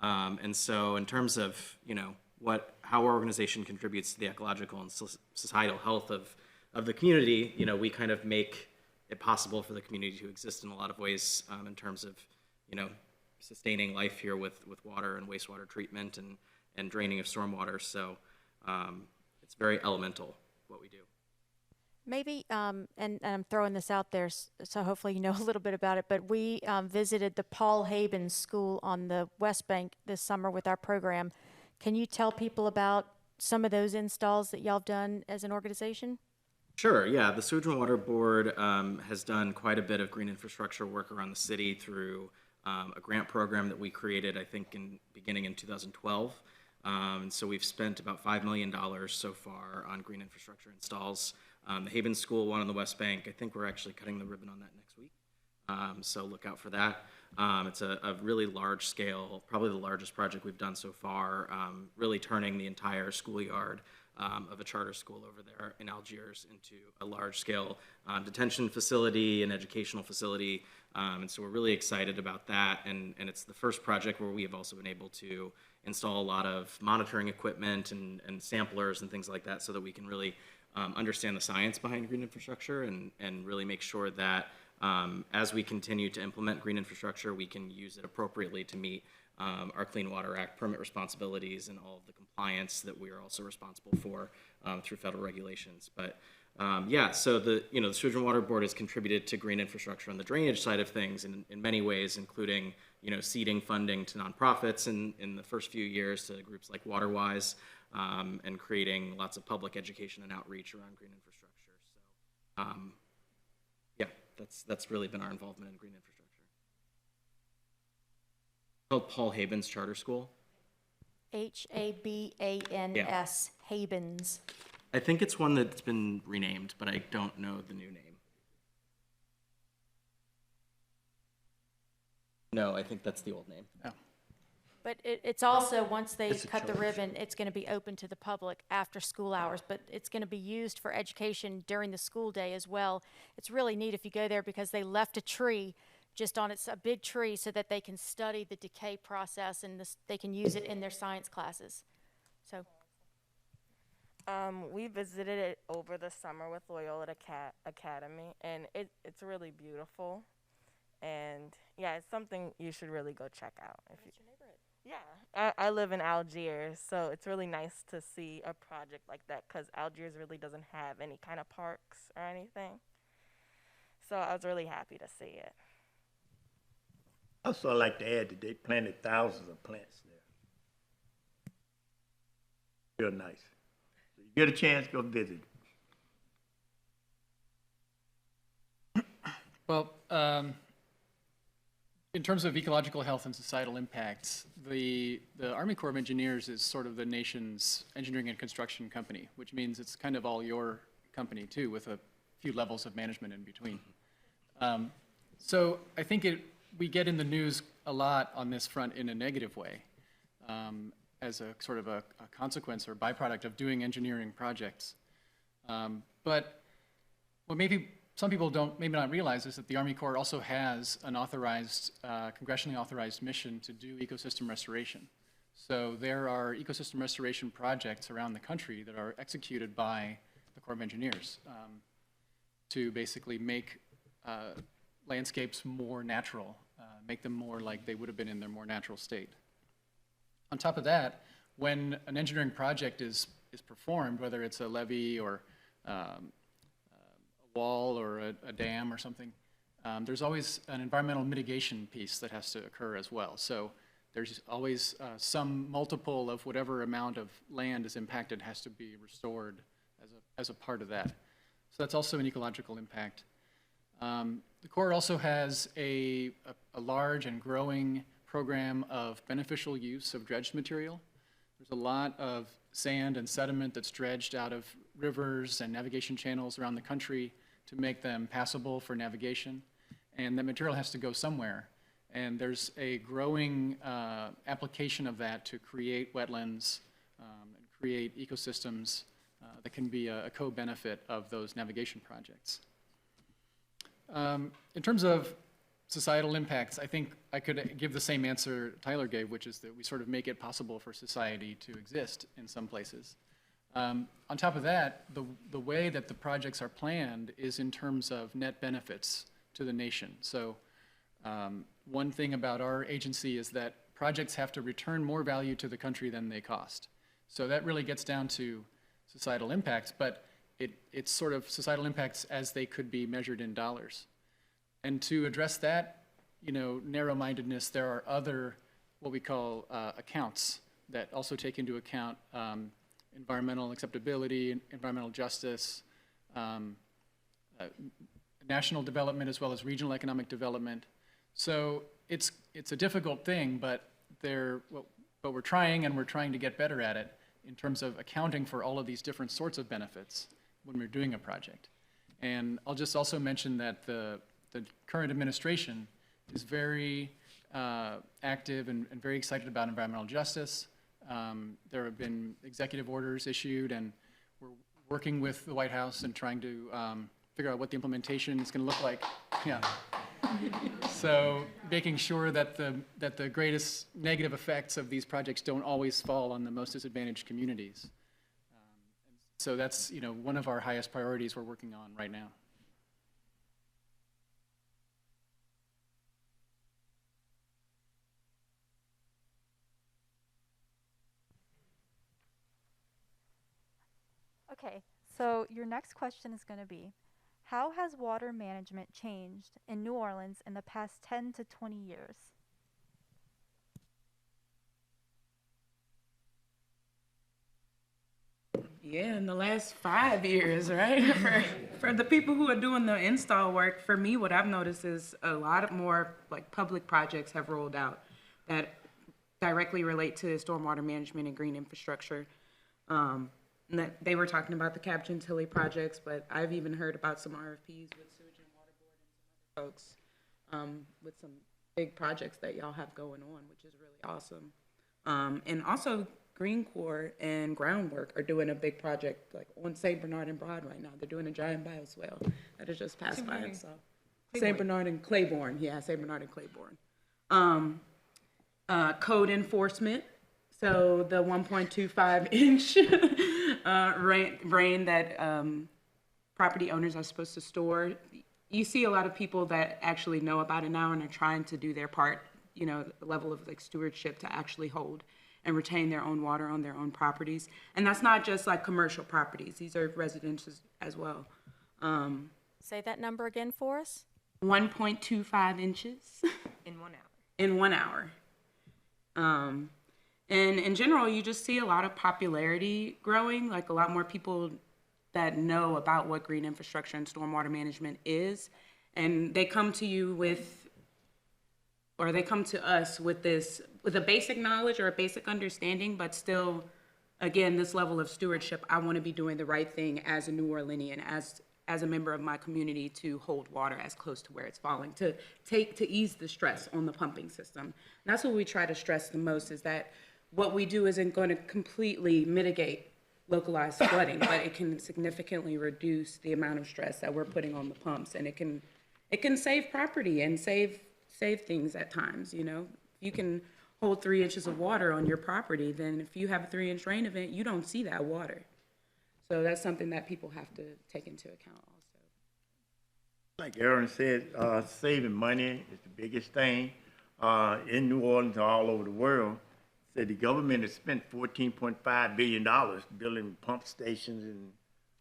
And so in terms of, you know, how our organization contributes to the ecological and societal health of the community, you know, we kind of make it possible for the community to exist in a lot of ways in terms of, you know, sustaining life here with water and wastewater treatment and draining of stormwater. So it's very elemental what we do. maybe, and I'm throwing this out there, so hopefully you know a little bit about it, but we visited the Paul Haben School on the West Bank this summer with our program. Can you tell people about some of those installs that y'all have done as an organization? Sure, yeah. The Sewage and Water Board has done quite a bit of green infrastructure work around the city through a grant program that we created, I think, beginning in 2012. And so we've spent about $5 million so far on green infrastructure installs. The Haben School one on the West Bank, I think we're actually cutting the ribbon on that next week. So look out for that. It's a really large scale, probably the largest project we've done so far, really turning the entire schoolyard of a charter school over there in Algiers into a large scale detention facility and educational facility. And so we're really excited about that. And it's the first project where we have also been able to install a lot of monitoring equipment and samplers and things like that so that we can really understand the science behind green infrastructure and really make sure that as we continue to implement green infrastructure, we can use it appropriately to meet our Clean Water Act permit responsibilities and all of the compliance that we are also responsible for through federal regulations. But Yeah, so the Sewage and Water Board has contributed to green infrastructure on the drainage side of things in many ways, including seeding funding to nonprofits in the first few years to groups like WaterWise, and creating lots of public education and outreach around green infrastructure. So yeah, that's really been our involvement in green infrastructure. It's called Paul Habens Charter School. Habans, Habens. I think it's one that's been renamed, but I don't know the new name. No, I think that's the old name. Oh. But it's also, once they cut the ribbon, it's going to be open to the public after school hours, but it's going to be used for education during the school day as well. It's really neat if you go there because they left a tree just on a big tree so that they can study the decay process and they can use it in their science classes. So. We visited it over the summer with Loyola Academy, and it's really beautiful. And yeah, it's something you should really go check out. What's your neighborhood? Yeah, I live in Algiers, so it's really nice to see a project like that because Algiers really doesn't have any kind of parks or anything. So I was really happy to see it. Also, I'd like to add that they planted thousands of plants there. Real nice. So you get a chance, go visit. Well, in terms of ecological health and societal impacts, the Army Corps of Engineers is sort of the nation's engineering and construction company, which means it's kind of all your company too, with a few levels of management in between. So I think we get in the news a lot on this front in a negative way, as a sort of a consequence or byproduct of doing engineering projects. But what maybe some people maybe not realize is that the Army Corps also has an authorized, congressionally authorized mission to do ecosystem restoration. So there are ecosystem restoration projects around the country that are executed by the Corps of Engineers to basically make landscapes more natural, make them more like they would have been in their more natural state. On top of that, when an engineering project is performed, whether it's a levee or a wall or a dam or something, there's always an environmental mitigation piece that has to occur as well. So there's always some multiple of whatever amount of land is impacted has to be restored as a part of that. So that's also an ecological impact. The Corps also has a large and growing program of beneficial use of dredged material. There's a lot of sand and sediment that's dredged out of rivers and navigation channels around the country to make them passable for navigation. And that material has to go somewhere. And there's a growing application of that to create wetlands and create ecosystems that can be a co-benefit of those navigation projects. In terms of societal impacts, I think I could give the same answer Tyler gave, which is that we sort of make it possible for society to exist in some places. On top of that, the way that the projects are planned is in terms of net benefits to the nation. So one thing about our agency is that projects have to return more value to the country than they cost. So that really gets down to societal impacts, but it's sort of societal impacts as they could be measured in dollars. And to address that, narrow-mindedness, there are other, what we call accounts that also take into account environmental acceptability, environmental justice, national development as well as regional economic development. So it's a difficult thing, but we're trying, and we're trying to get better at it in terms of accounting for all of these different sorts of benefits when we're doing a project. And I'll just also mention that the current administration is very active and very excited about environmental justice. There have been executive orders issued, and we're working with the White House and trying to figure out what the implementation is going to look like. Yeah. So making sure that the greatest negative effects of these projects don't always fall on the most disadvantaged communities. So that's one of our highest priorities we're working on right now. Okay, So your next question is going to be, how has water management changed in New Orleans in the past 10 to 20 years? Yeah, in the last 5 years, right? For the people who are doing the install work, for me, what I've noticed is a lot more like public projects have rolled out that directly relate to stormwater management and green infrastructure. And that they were talking about the Cap Gentilly projects, but I've even heard about some RFPs with Sewage and Water Board and some other folks with some big projects that y'all have going on, which is really awesome. And also Green Corps and Groundwork are doing a big project like on St. Bernard and Broad right now. They're doing a giant bioswale that has just passed by itself. St. Bernard and Claiborne, yeah, St. Bernard and Claiborne. Code enforcement. So the 1.25 inch rain that property owners are supposed to store. You see a lot of people that actually know about it now and are trying to do their part, you know, the level of like stewardship to actually hold and retain their own water on their own properties. And that's not just like commercial properties. These are residential as well. Say that number again for us. 1.25 inches. In 1 hour. In 1 hour. And in general, you just see a lot of popularity growing, like a lot more people that know about what green infrastructure and stormwater management is. And they come to you with, or they come to us with this, with a basic knowledge or a basic understanding, but still, again, this level of stewardship. I want to be doing the right thing as a New Orleanian, as a member of my community, to hold water as close to where it's falling, to ease the stress on the pumping system. And that's what we try to stress the most, is that what we do isn't going to completely mitigate localized flooding, but it can significantly reduce the amount of stress that we're putting on the pumps, and it can save property and save things at times. You know, if you can hold 3 inches of water on your property, then if you have a 3-inch rain event, you don't see that water. So that's something that people have to take into account also. Like Arien said, saving money is the biggest thing in New Orleans and all over the world. Said the government has spent $14.5 billion building pump stations and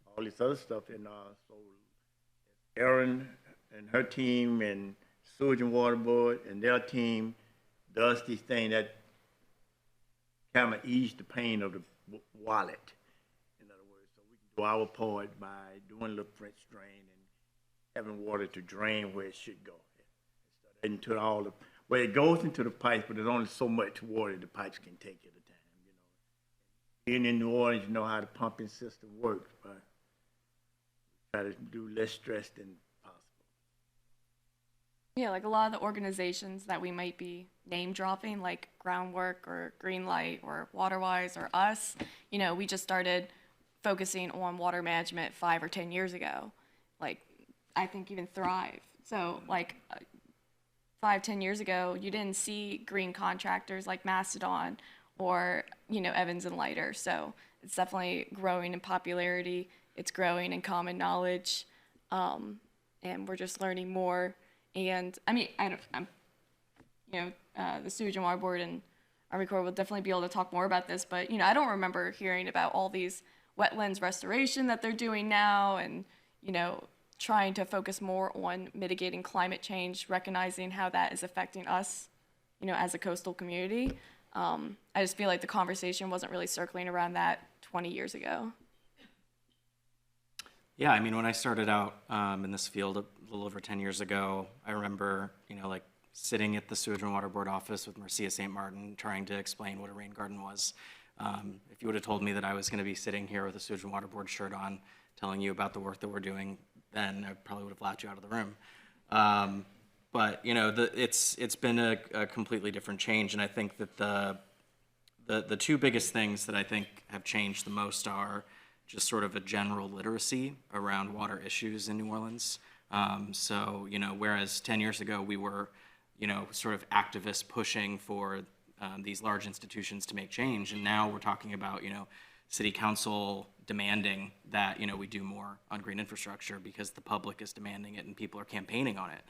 all this other stuff. And so Arien and her team and Sewage and Water Board and their team does this thing that kind of ease the pain of the wallet. In other words, so we can do our part by doing a little French drain and having water to drain where it should go. Into all the, well, it goes into the pipes, but there's only so much water the pipes can take at a time. You know, being in New Orleans, you know how the pumping system works, but try to do less stress than possible. Yeah, like a lot of the organizations that we might be name dropping, like Groundwork or Greenlight or Waterwise or us, you know, we just started focusing on water management 5 or 10 years ago. Like, I think even Thrive. So, like, 5-10 years ago, you didn't see green contractors like Mastodonte or, you know, Evans and Leiter. So it's definitely growing in popularity. It's growing in common knowledge, and we're just learning more. And I mean, the Sewage and Water Board and Army Corps will definitely be able to talk more about this. But, you know, I don't remember hearing about all these wetlands restoration that they're doing now, and, you know, trying to focus more on mitigating climate change, recognizing how that is affecting us, you know, as a coastal community. I just feel like the conversation wasn't really circling around that 20 years ago. Yeah, I mean, when I started out in this field a little over 10 years ago, I remember, you know, like sitting at the Sewage and Water Board office with Marcia St. Martin trying to explain what a rain garden was. If you would have told me that I was going to be sitting here with a Sewage and Water Board shirt on telling you about the work that we're doing, then I probably would have laughed you out of the room. But you know, it's been a completely different change, and I think that the two biggest things that I think have changed the most are just sort of a general literacy around water issues in New Orleans. So you know, whereas 10 years ago we were, you know, sort of activists pushing for these large institutions to make change, and now we're talking about, you know, City Council demanding that, you know, we do more on green infrastructure because the public is demanding it and people are campaigning on it.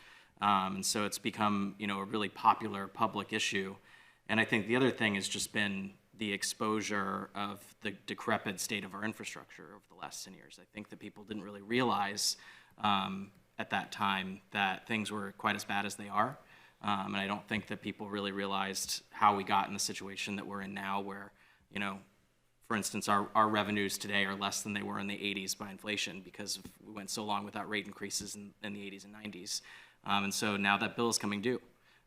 And so it's become, you know, a really popular public issue. And I think the other thing has just been, the exposure of the decrepit state of our infrastructure over the last 10 years. I think that people didn't really realize at that time that things were quite as bad as they are. And I don't think that people really realized how we got in the situation that we're in now where, you know, for instance, our revenues today are less than they were in the 80s by inflation because we went so long without rate increases in the 80s and 90s. And so now that bill is coming due.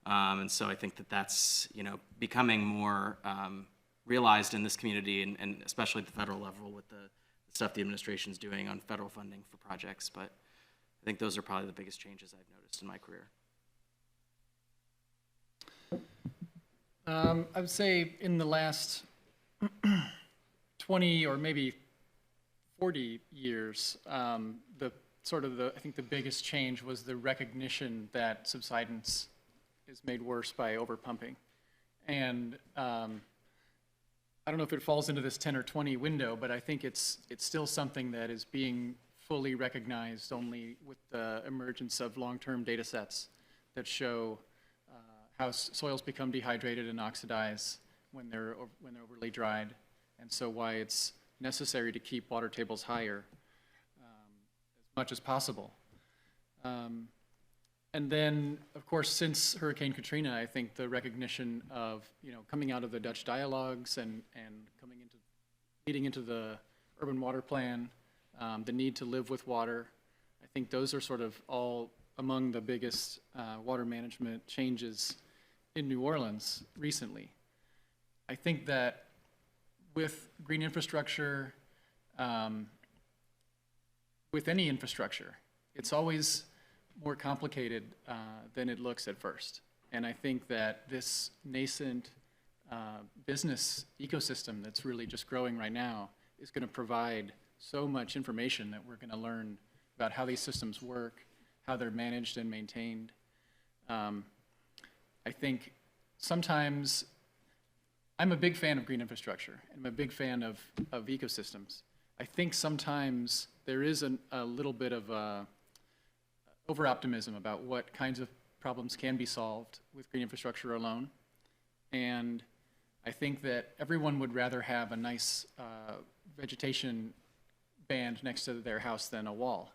And so I think that that's, you know, becoming more realized in this community and especially at the federal level with the stuff the administration's doing on federal funding for projects. But I think those are probably the biggest changes I've noticed in my career. I would say in the last 20 or maybe 40 years, I think the biggest change was the recognition that subsidence is made worse by overpumping. And I don't know if it falls into this 10 or 20 window, but I think it's still something that is being fully recognized only with the emergence of long-term data sets that show how soils become dehydrated and oxidize when they're overly dried, and so why it's necessary to keep water tables higher as much as possible. And then, of course, since Hurricane Katrina, I think the recognition of, you know, coming out of the Dutch dialogues and leading into the urban water plan, the need to live with water, I think those are sort of all among the biggest water management changes in New Orleans recently. I think that with green infrastructure, with any infrastructure, it's always more complicated than it looks at first. And I think that this nascent business ecosystem that's really just growing right now is going to provide so much information that we're going to learn about how these systems work, how they're managed and maintained. I think sometimes I'm a big fan of green infrastructure, and I'm a big fan of ecosystems. I think sometimes there is a little bit of over-optimism about what kinds of problems can be solved with green infrastructure alone. And I think that everyone would rather have a nice vegetation band next to their house than a wall.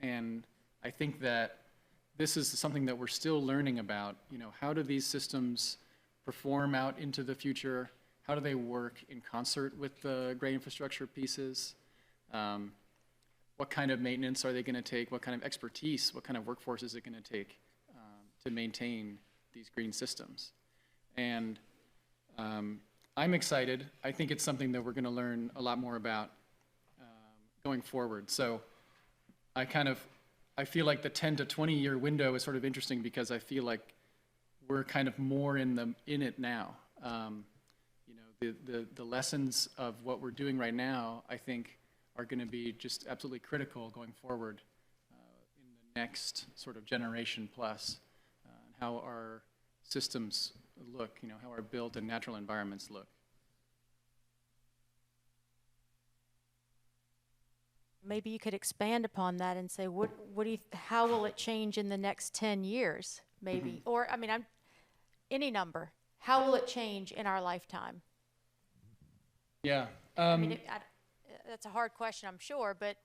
And I think that this is something that we're still learning about. You know, how do these systems perform out into the future? How do they work in concert with the gray infrastructure pieces? What kind of maintenance are they going to take? What kind of expertise, what kind of workforce is it going to take to maintain these green systems? And I'm excited. I think it's something that we're going to learn a lot more about going forward. So I feel like the 10 to 20 year window is sort of interesting because I feel like we're kind of more in it now. You know, the lessons of what we're doing right now, I think, are going to be just absolutely critical going forward in the next sort of generation plus, and how our systems look, you know, how our built and natural environments look. Maybe you could expand upon that and say, how will it change in the next 10 years, maybe? Or, I mean, any number. How will it change in our lifetime? Yeah. I mean, that's a hard question, I'm sure, but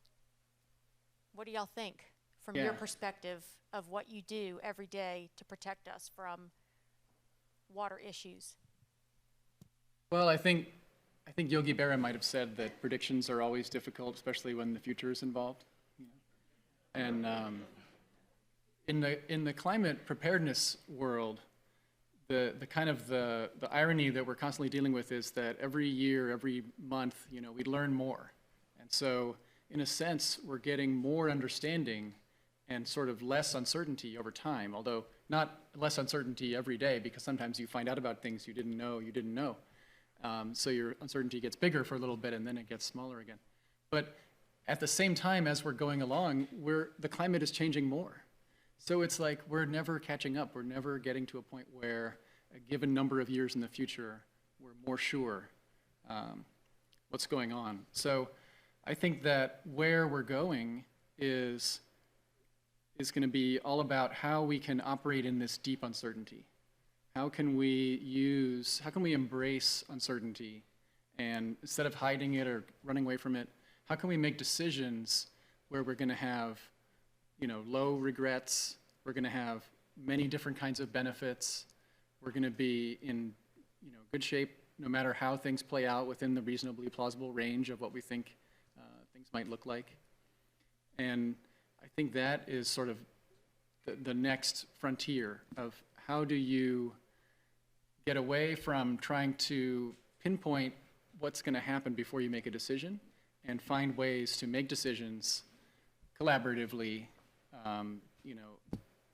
what do y'all think from your perspective of what you do every day to protect us from water issues? Well, I think Yogi Berra might have said that predictions are always difficult, especially when the future is involved. And in the climate preparedness world, the kind of the irony that we're constantly dealing with is that every year, every month, you know, we learn more. And so, in a sense, we're getting more understanding and sort of less uncertainty over time, although not less uncertainty every day, because sometimes you find out about things you didn't know. So your uncertainty gets bigger for a little bit and then it gets smaller again. But at the same time as we're going along, the climate is changing more. So it's like we're never catching up. We're never getting to a point where a given number of years in the future, we're more sure what's going on. So I think that where we're going is going to be all about how we can operate in this deep uncertainty. how can we embrace uncertainty? And instead of hiding it or running away from it, how can we make decisions where we're going to have, low regrets, we're going to have many different kinds of benefits, we're going to be in, good shape no matter how things play out within the reasonably plausible range of what we think things might look like. And I think that is sort of the next frontier of how do you get away from trying to pinpoint what's going to happen before you make a decision and find ways to make decisions collaboratively,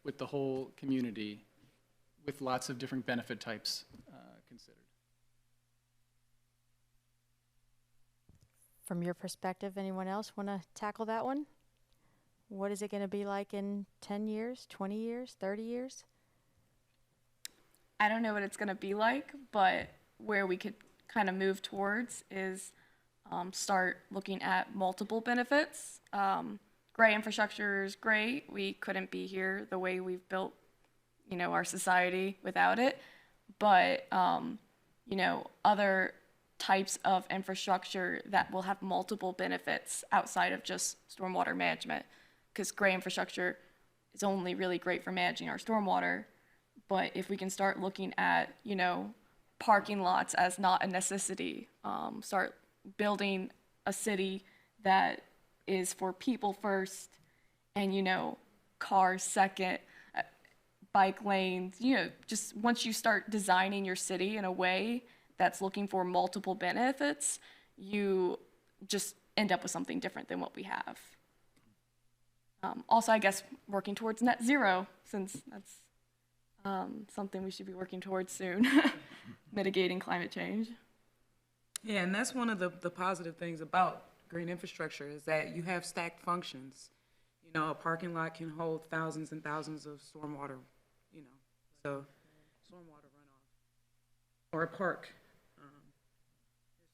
with the whole community, with lots of different benefit types considered. From your perspective, anyone else want to tackle that one? What is it going to be like in 10 years, 20 years, 30 years? I don't know what it's going to be like, but where we could kind of move towards is start looking at multiple benefits. Gray infrastructure is great. We couldn't be here the way we've built, our society without it. But, other types of infrastructure that will have multiple benefits outside of just stormwater management. Because gray infrastructure is only really great for managing our stormwater. But if we can start looking at, parking lots as not a necessity, start building a city that is for people first and, cars second, bike lanes, just once you start designing your city in a way that's looking for multiple benefits, you just end up with something different than what we have. Also, I guess working towards net zero, since that's something we should be working towards soon, mitigating climate change. Yeah, and that's one of the positive things about green infrastructure is that you have stacked functions. A parking lot can hold thousands and thousands of stormwater, so stormwater runoff. Or a park. There's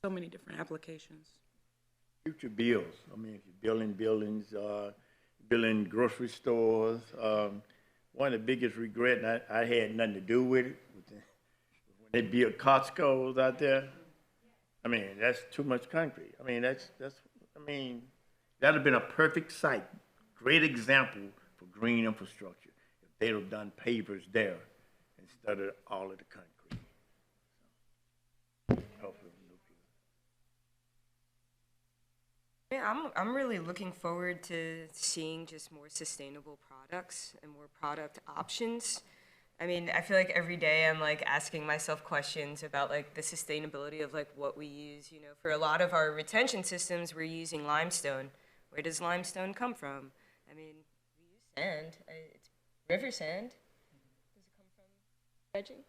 so many different applications. Future bills. I mean, if you're building buildings, building grocery stores. One of the biggest regrets, I had nothing to do with it, when they built Costco's out there. I mean, that's too much concrete. I mean, that'd have been a perfect site. Great example for green infrastructure if they'd have done pavers there instead of all of the concrete. I'm really looking forward to seeing just more sustainable products and more product options. I mean, I feel like every day I'm like asking myself questions about like the sustainability of like what we use. For a lot of our retention systems, we're using limestone. Where does limestone come from? I mean, we use sand. It's river sand. Does it come from dredging?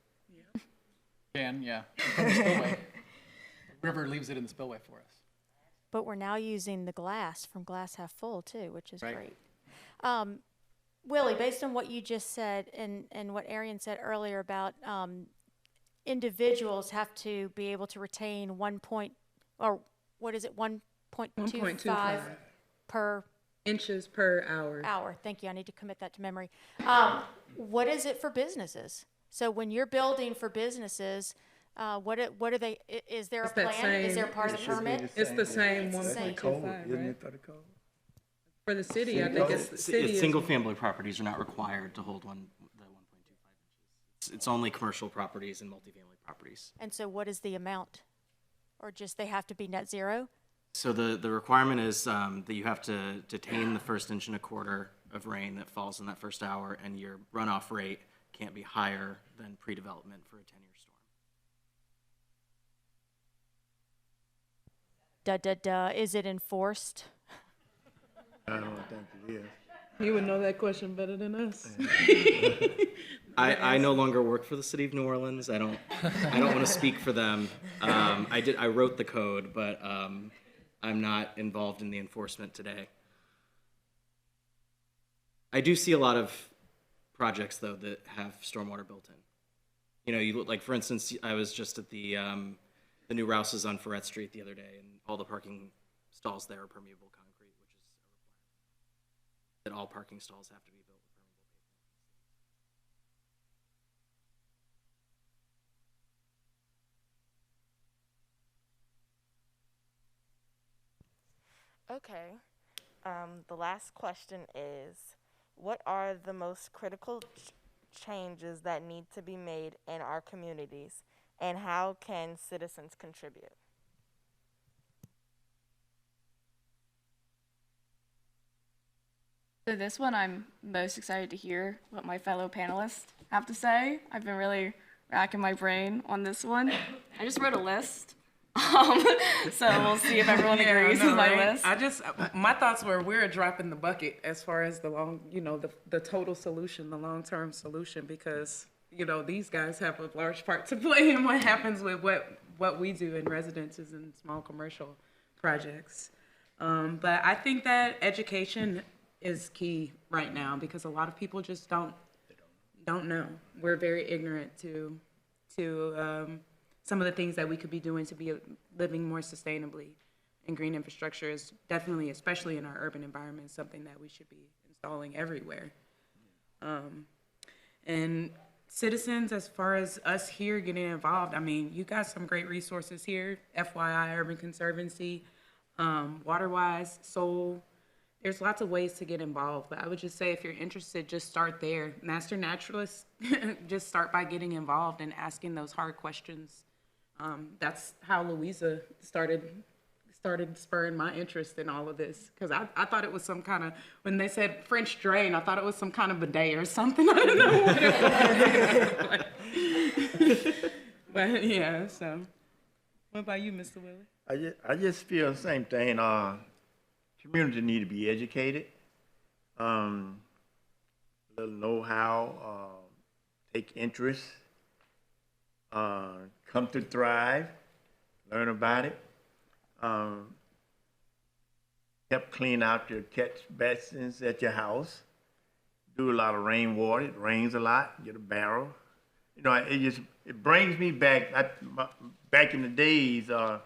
Yeah. From the spillway. The river leaves it in the spillway for us. But we're now using the glass from Glass Half Full too, which is right. Great. Willie, based on what you just said and what Arien said earlier about individuals have to be able to retain 1.25 per inches per hour. Thank you. I need to commit that to memory. What is it for businesses? So when you're building for businesses, what are they? Is there a plan? Is there part of the permit? It's the same 1.25. Isn't it for the code? For the city, I think it's the city. Single-family properties are not required to hold the 1.25 inches. It's only commercial properties and multifamily properties. And so what is the amount? Or just they have to be net zero? So the requirement is that you have to detain the first inch and a quarter of rain that falls in that first hour, and your runoff rate can't be higher than pre-development for a 10-year storm. Is it enforced? I don't think it is. You would know that question better than us. I no longer work for the city of New Orleans. I don't want to speak for them. I wrote the code, but I'm not involved in the enforcement today. I do see a lot of projects though that have stormwater built in. You look like, for instance, I was just at the new Rouse's on Ferret Street the other day, and all the parking stalls there are permeable concrete, which is a requirement that all parking stalls have to be built with permeable Okay. The last question is, what are the most critical changes that need to be made in our communities, and how can citizens contribute? So this one, I'm most excited to hear what my fellow panelists have to say. I've been really racking my brain on this one. I just wrote a list. So we'll see if everyone agrees with my list. My thoughts were we're a drop in the bucket as far as the the total solution, the long-term solution, because, these guys have a large part to play in what happens with what we do in residences and small commercial projects. But I think that education is key right now, because a lot of people just don't know. We're very ignorant to some of the things that we could be doing to be living more sustainably. And green infrastructure is definitely, especially in our urban environment, something that we should be installing everywhere. And citizens, as far as us here getting involved, I mean, you got some great resources here, FYI, Urban Conservancy, WaterWise, Soul. There's lots of ways to get involved, but I would just say if you're interested, just start there. Master Naturalists, just start by getting involved and asking those hard questions. That's how Louisa started spurring my interest in all of this, because I thought it was some kind of, when they said French drain, I thought it was some kind of bidet or something. I didn't know what it was. But yeah, so what about you, Mr. Willie? I just feel the same thing. Community need to be educated, little know-how, take interest, come to thrive, learn about it, help clean out your catch basins at your house, do a lot of rainwater. It rains a lot, get a barrel. It brings me back. Back in the days, my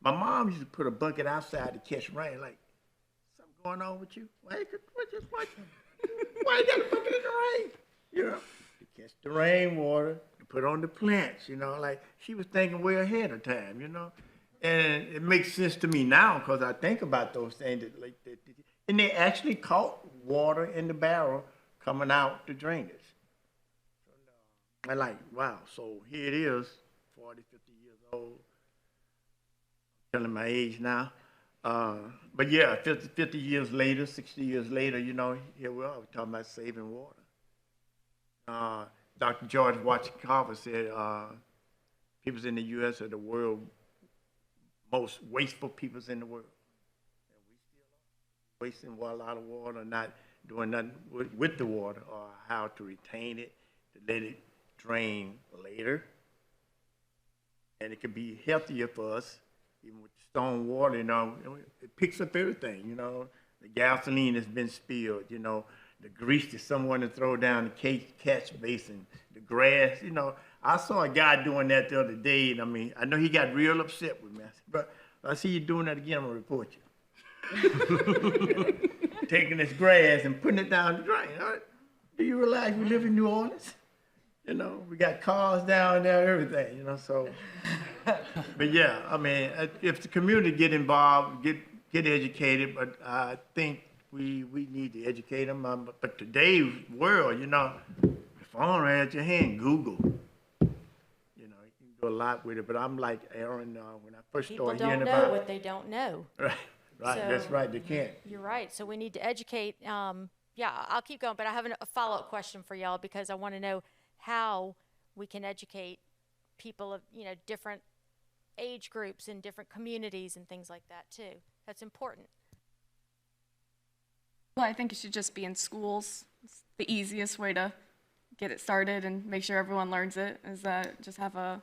mom used to put a bucket outside to catch rain, like, going on with you? Why you got a bucket in the rain? To catch the rainwater, to put on the plants, like she was thinking way ahead of time, And it makes sense to me now, because I think about those things, and they actually caught water in the barrel coming out the drainage. I like, wow, so here it is, 40, 50 years old. I'm telling my age now. But yeah, 50 years later, 60 years later, here we are talking about saving water. Dr. George Washington Carver said, peoples in the U.S. are the world most wasteful peoples in the world. And we still are wasting a lot of water, not doing nothing with the water, or how to retain it, to let it drain later. And it could be healthier for us. Even with stone water, it picks up everything, The gasoline has been spilled, the grease that someone to throw down the catch basin, the grass, I saw a guy doing that the other day, and I know he got real upset with me. I said, bro, I see you doing that again, I'm gonna report you. Taking this grass and putting it down the drain. Do you realize we live in New Orleans? We got cars down there, everything, so. But yeah, if the community get involved, get educated, but I think we need to educate them. But today's world, the phone right at your hand, Google. You can do a lot with it. But I'm like Arien, when I first started hearing about. People don't know what they don't know. Right, So, that's right, they can't. You're right. So we need to educate. Yeah, I'll keep going, but I have a follow-up question for y'all, because I want to know how we can educate people of different age groups and different communities and things like that too. That's important. Well, I think it should just be in schools. It's the easiest way to get it started and make sure everyone learns it, is that just have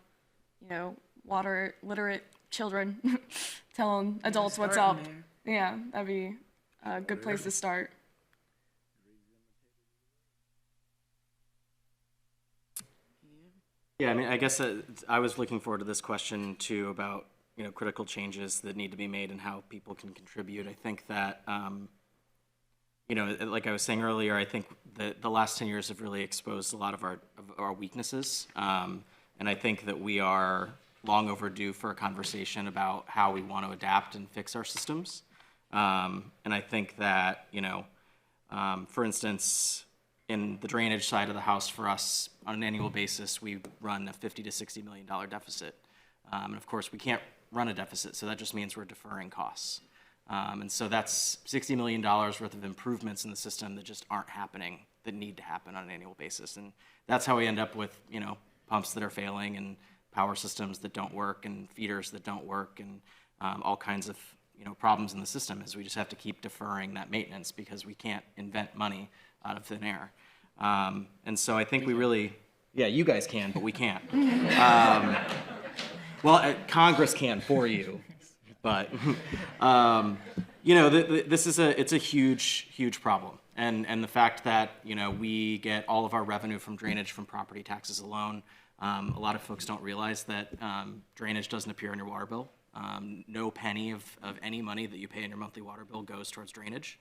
water literate children telling adults what's up. Yeah, that'd be a good place to start. Yeah, I guess I was looking forward to this question too, about critical changes that need to be made and how people can contribute. I think that like I was saying earlier, I think that the last 10 years have really exposed a lot of our weaknesses, and I think that we are long overdue for a conversation about how we want to adapt and fix our systems. And I think that, for instance, in the drainage side of the house for us, on an annual basis, we run a $50 to $60 million deficit. And of course, we can't run a deficit, so that just means we're deferring costs. And so that's $60 million worth of improvements in the system that just aren't happening, that need to happen on an annual basis. And that's how we end up with, pumps that are failing and power systems that don't work and feeders that don't work and all kinds of, problems in the system, is we just have to keep deferring that maintenance because we can't invent money out of thin air. And so I think we really, yeah, you guys can, but we can't. Well, Congress can for you, but this is it's a huge problem, and the fact that we get all of our revenue from drainage from property taxes alone. A lot of folks don't realize that drainage doesn't appear in your water bill. No penny of any money that you pay in your monthly water bill goes towards drainage.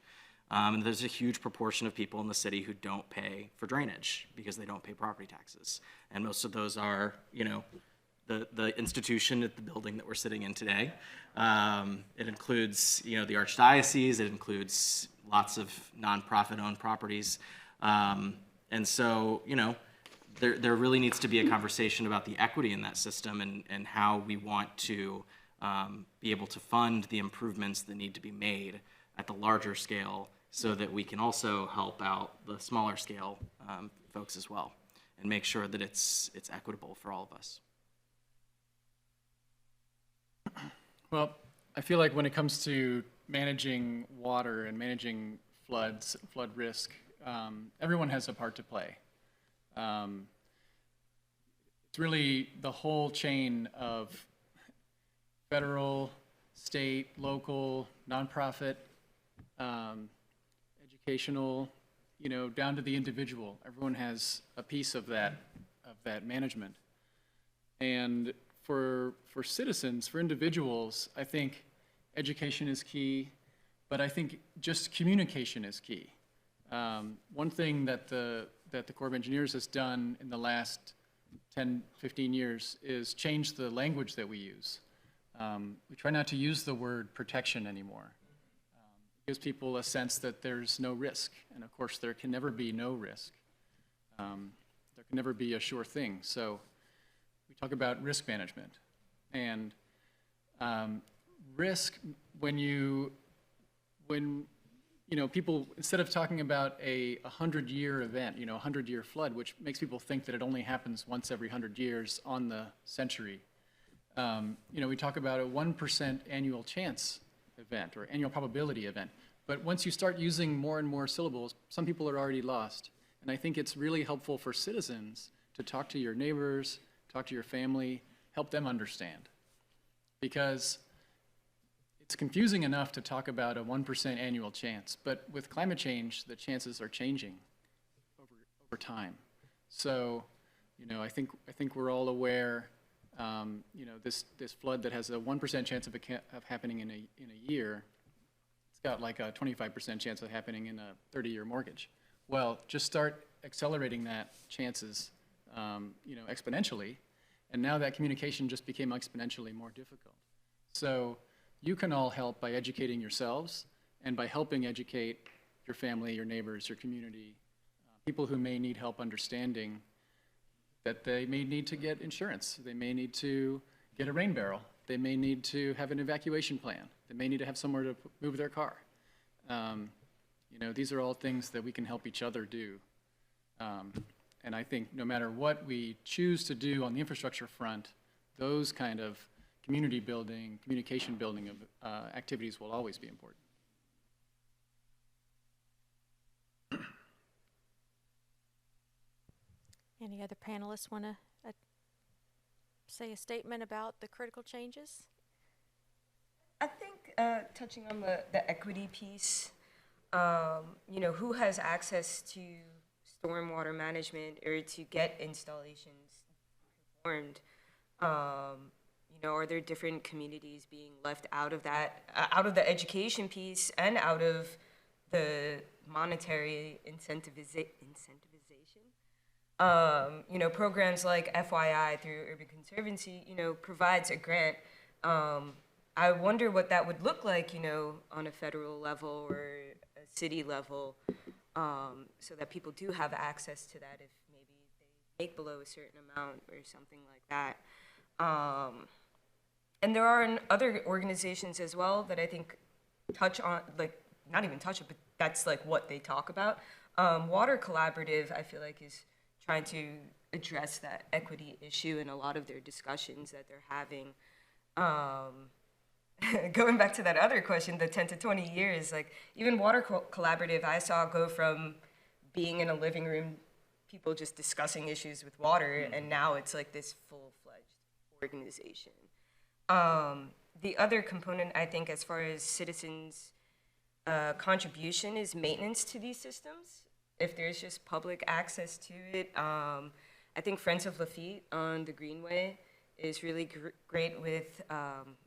And there's a huge proportion of people in the city who don't pay for drainage because they don't pay property taxes. And most of those are, the institution at the building that we're sitting in today. It includes, the Archdiocese. It includes lots of nonprofit-owned properties. And so, there really needs to be a conversation about the equity in that system and how we want to be able to fund the improvements that need to be made at the larger scale so that we can also help out the smaller scale folks as well and make sure that it's equitable for all of us. Well, I feel like when it comes to managing water and managing flood risk, everyone has a part to play. It's really the whole chain of federal, state, local, nonprofit, educational, down to the individual. Everyone has a piece of that management. And for citizens, for individuals, I think education is key, but I think just communication is key. One thing that the Corps of Engineers has done in the last 10, 15 years is change the language that we use. We try not to use the word protection anymore. It gives people a sense that there's no risk, and of course there can never be no risk. There can never be a sure thing. So we talk about risk management. And risk, when people, instead of talking about a 100-year event, a 100-year flood, which makes people think that it only happens once every 100 years on the century, we talk about a 1% annual chance event or annual probability event. But once you start using more and more syllables, some people are already lost. And I think it's really helpful for citizens to talk to your neighbors, talk to your family, help them understand. Because it's confusing enough to talk about a 1% annual chance, but with climate change, the chances are changing over time. So, I think we're all aware, this flood that has a 1% chance of happening in a year, it's got like a 25% chance of happening in a 30-year mortgage. Well, just start accelerating that chances, exponentially, and now that communication just became exponentially more difficult. So you can all help by educating yourselves and by helping educate your family, your neighbors, your community, people who may need help understanding that they may need to get insurance. They may need to get a rain barrel. They may need to have an evacuation plan. They may need to have somewhere to move their car. These are all things that we can help each other do. And I think no matter what we choose to do on the infrastructure front, those kind of community building, communication building of activities will always be important. Any other panelists want to say a statement about the critical changes? I think touching on the equity piece, who has access to stormwater management or to get installations performed? Are there different communities being left out of that, out of the education piece and out of the monetary incentivization? Programs like FYI through Urban Conservancy, provides a grant I wonder what that would look like, you know, on a federal level or a city level, so that people do have access to that if maybe they make below a certain amount or something like that. And there are other organizations as well that I think touch on, like, not even touch it, but that's like what they talk about. Water Collaborative, I feel like, is trying to address that equity issue in a lot of their discussions that they're having. Going back to that other question, the 10 to 20 years, like even Water Collaborative, I saw go from being in a living room, people just discussing issues with water, and now it's like this full-fledged organization. The other component, I think, as far as citizens' contribution is maintenance to these systems. If there's just public access to it, I think Friends of Lafitte on the Greenway is really great with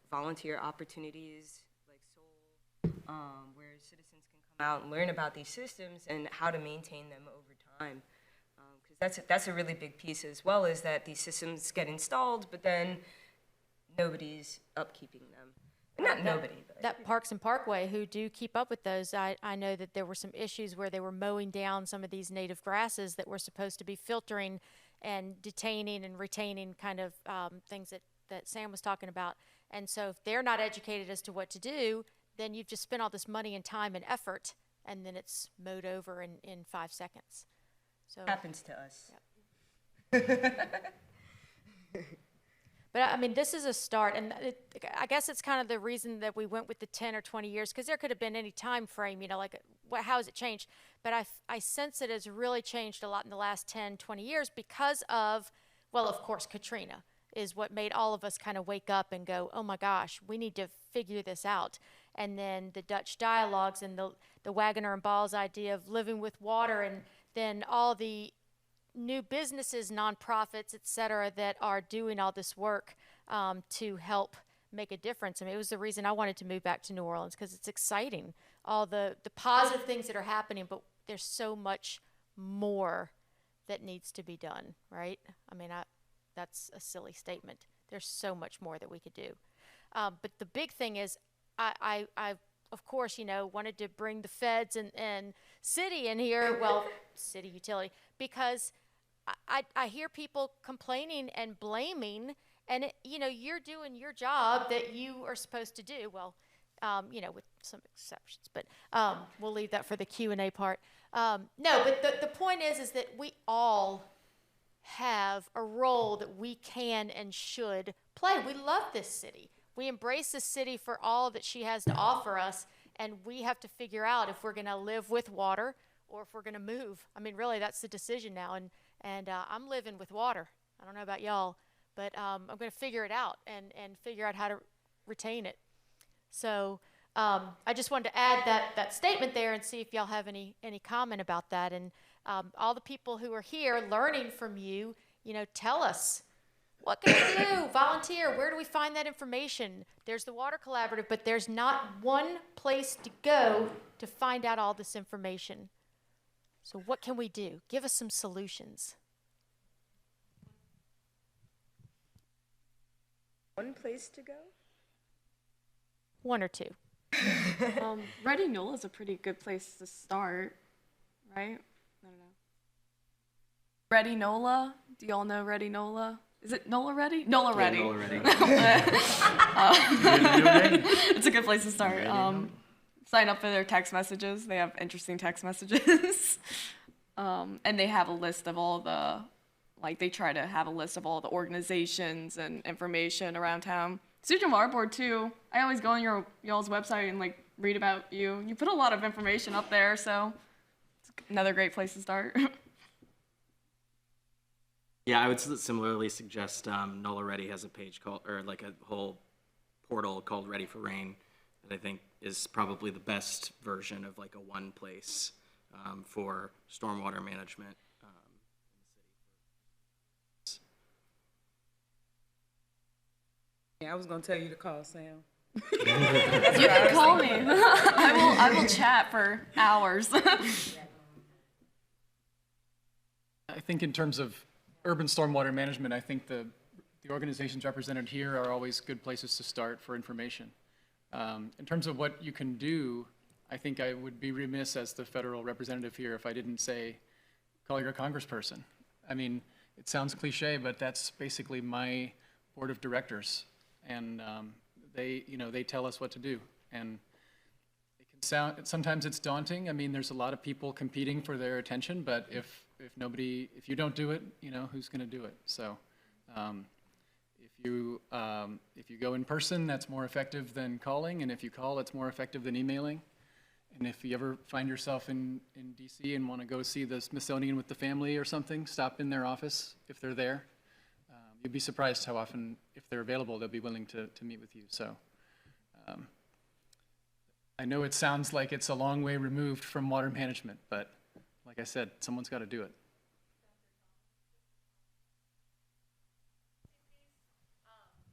volunteer opportunities like Soul, where citizens can come out and learn about these systems and how to maintain them over time. Because that's a really big piece as well, is that these systems get installed, but then nobody's upkeeping them. Not nobody, but that Parks and Parkway, who do keep up with those, I know that there were some issues where they were mowing down some of these native grasses that were supposed to be filtering and detaining and retaining kind of things that Sam was talking about. And so if they're not educated as to what to do, then you've just spent all this money and time and effort, and then it's mowed over in 5 seconds. So happens to us. Yep. But I mean, this is a start, and I guess it's kind of the reason that we went with the 10 or 20 years, because there could have been any time frame, you know, like how has it changed? But I sense it has really changed a lot in the last 10, 20 years because of, well, of course, Katrina is what made all of us kind of wake up and go, oh my gosh, we need to figure this out. And then the Dutch dialogues and the Wagoner and Ball's idea of living with water, and then all the new businesses, nonprofits, et cetera, that are doing all this work to help make a difference. I mean, it was the reason I wanted to move back to New Orleans, because it's exciting, all the positive things that are happening, but there's so much more that needs to be done, right? I mean, that's a silly statement. There's so much more that we could do. But the big thing is, I of course, you know, wanted to bring the feds and city in here, well, city utility, because I hear people complaining and blaming, and you know, you're doing your job that you are supposed to do. Well, you know, with some exceptions, but we'll leave that for the Q&A part. No, but the point is that we all have a role that we can and should play. We love this city. We embrace this city for all that she has to offer us, and we have to figure out if we're going to live with water or if we're going to move. I mean, really, that's the decision now, and I'm living with water. I don't know about y'all, but I'm going to figure it out and figure out how to retain it. So I just wanted to add that statement there and see if y'all have any comment about that. And all the people who are here learning from you, you know, tell us, what can we do? Volunteer. Where do we find that information? There's the Water Collaborative, but there's not one place to go to find out all this information. So what can we do? Give us some solutions. One place to go? One or two. Ready Nola is a pretty good place to start, right? I don't know. Ready Nola? Do y'all know Ready Nola? Is it Nola Ready? Nola Ready. Nola Ready. It's a good place to start. Sign up for their text messages. They have interesting text messages. And they have a list of all the, like, they try to have a list of all the organizations and information around town. Student Water Board, too. I always go on y'all's website and, like, read about you. You put a lot of information up there, so it's another great place to start. Yeah, I would similarly suggest Nola Ready has a page called, or like a whole portal called Ready for Rain, that I think is probably the best version of like a one place for stormwater management in the city. Yeah, I was gonna tell you to call Sam. You can call me. I will chat for hours. I think in terms of urban stormwater management, I think the the organizations represented here are always good places to start for information. In terms of what you can do, I think I would be remiss as the federal representative here if I didn't say, call your congressperson. I mean, it sounds cliche, but that's basically my board of directors. And they tell us what to do. And it can sound, sometimes it's daunting. I mean, there's a lot of people competing for their attention, but if you don't do it, who's going to do it? So if you go in person, that's more effective than calling. And if you call, it's more effective than emailing. And if you ever find yourself in DC and want to go see the Smithsonian with the family or something, stop in their office if they're there. You'd be surprised how often, if they're available, they'll be willing to meet with you. So I know it sounds like it's a long way removed from water management, but like I said, someone's got to do it.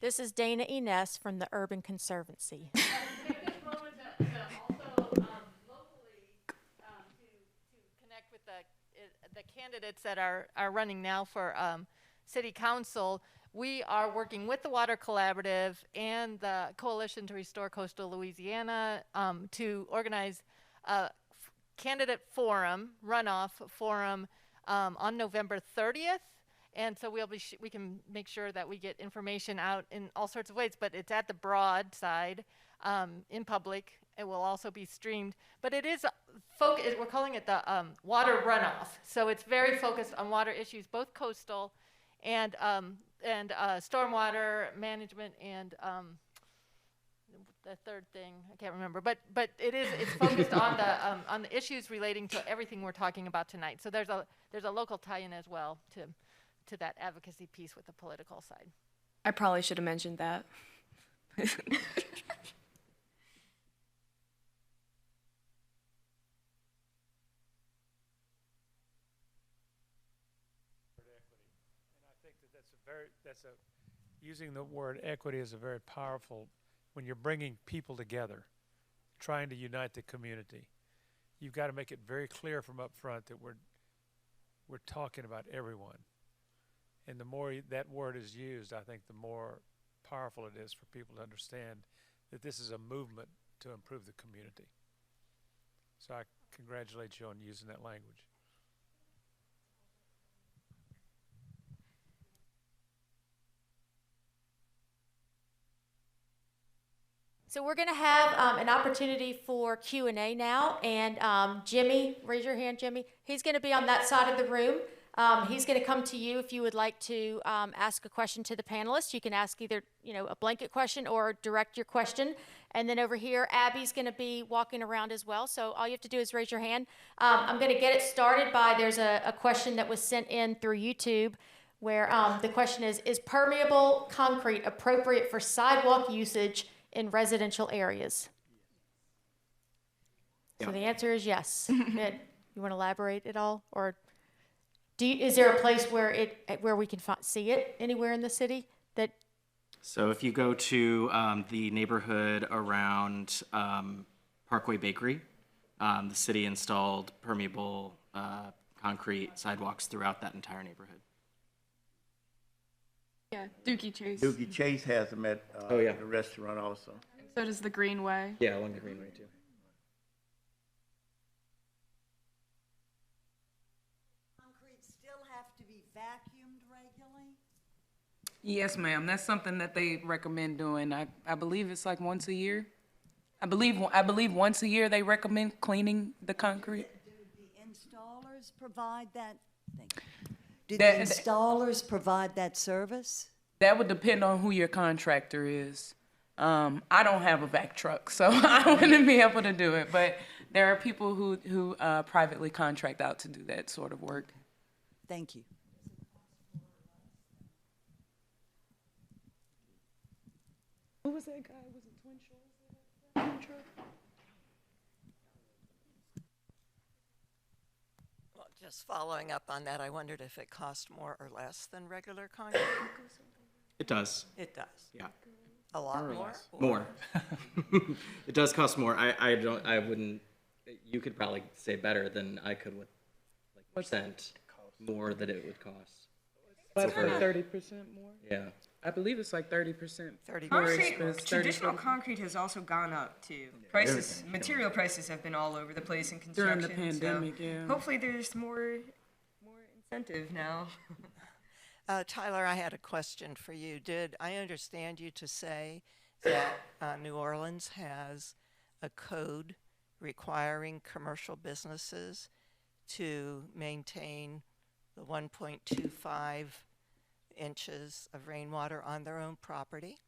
This is Dana Ines from the Urban Conservancy. Connect with the candidates that are running now for City Council. We are working with the Water Collaborative and the Coalition to Restore Coastal Louisiana to organize a candidate forum, runoff forum on November 30th. And so we can make sure that we get information out in all sorts of ways, but it's at the broad side in public. It will also be streamed, but it is we're calling it the water runoff. So it's very focused on water issues, both coastal and stormwater management and the third thing I can't remember. But it's focused on the issues relating to everything we're talking about tonight. So there's a local tie-in as well to that advocacy piece with the political side. I probably should have mentioned that. Using the word equity is a very powerful, when you're bringing people together, trying to unite the community. You've got to make it very clear from up front that we're talking about everyone. And the more that word is used, I think the more powerful it is for people to understand that this is a movement to improve the community. So I congratulate you on using that language. So we're going to have an opportunity for Q&A now, and Jimmy, raise your hand, Jimmy. He's going to be on that side of the room. He's going to come to you if you would like to ask a question to the panelists. You can ask either a blanket question or direct your question. And then over here, Abby's going to be walking around as well. So all you have to do is raise your hand. I'm going to get it started by there's a question that was sent in through YouTube where the question is permeable concrete appropriate for sidewalk usage in residential areas? So the answer is yes. Good. You want to elaborate at all, or is there a place where we can see it anywhere in the city? So if you go to the neighborhood around Parkway Bakery, the city installed permeable concrete sidewalks throughout that entire neighborhood. Yeah, Dookie Chase. Dookie Chase has them at the restaurant also. And so does the Greenway. Yeah, along the Greenway too. Concrete still have to be vacuumed regularly? Yes, ma'am. That's something that they recommend doing. I believe it's like once a year. I believe once a year they recommend cleaning the concrete. Do the installers provide that? Do the installers provide that service? That would depend on who your contractor is. I don't have a vac truck, so I wouldn't be able to do it. But there are people who privately contract out to do that sort of work. Thank you. Who was that guy? Was it Twin Shores? Well, just following up on that, I wondered if it cost more or less than regular concrete? It does. It does? Yeah. A lot more? More. It does cost more. I wouldn't, you could probably say better than I could with like percent more that it would cost. About 30% more? Yeah. I believe it's like 30%. 30%. Concrete, traditional concrete has also gone up too. Prices, material prices have been all over the place in construction. During the pandemic, so hopefully there's more incentive now. Tyler, I had a question for you. Did I understand you to say that New Orleans has a code requiring commercial businesses to maintain the 1.25 inches of rainwater on their own property?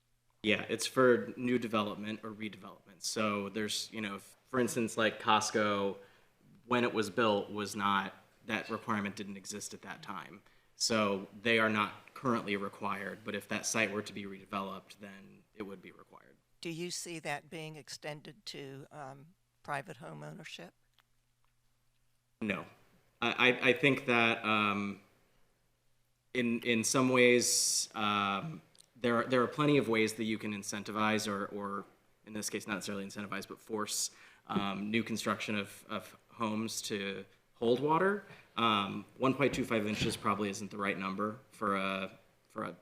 Yeah, it's for new development or redevelopment. So there's, for instance, like Costco, when it was built, that requirement didn't exist at that time. So they are not currently required, but if that site were to be redeveloped, then it would be required. Do you see that being extended to private home ownership? No. I think that in some ways, there are plenty of ways that you can incentivize or in this case, not necessarily incentivize, but force new construction of homes to hold water. 1.25 inches probably isn't the right number for a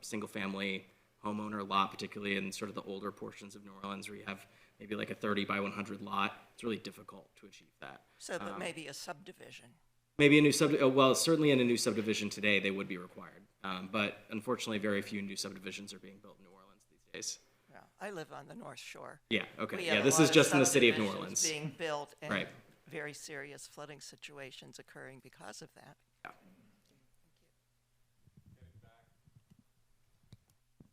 single family homeowner lot, particularly in sort of the older portions of New Orleans where you have maybe like a 30 by 100 lot. It's really difficult to achieve that. So that maybe a subdivision. Maybe a new well, certainly in a new subdivision today, they would be required. But unfortunately, very few new subdivisions are being built in New Orleans these days. Yeah, I live on the North Shore. Yeah, okay. We Yeah, have this a is lot just in the city of New subdivisions Orleans. being built and right. very serious flooding situations occurring because of that. Yeah.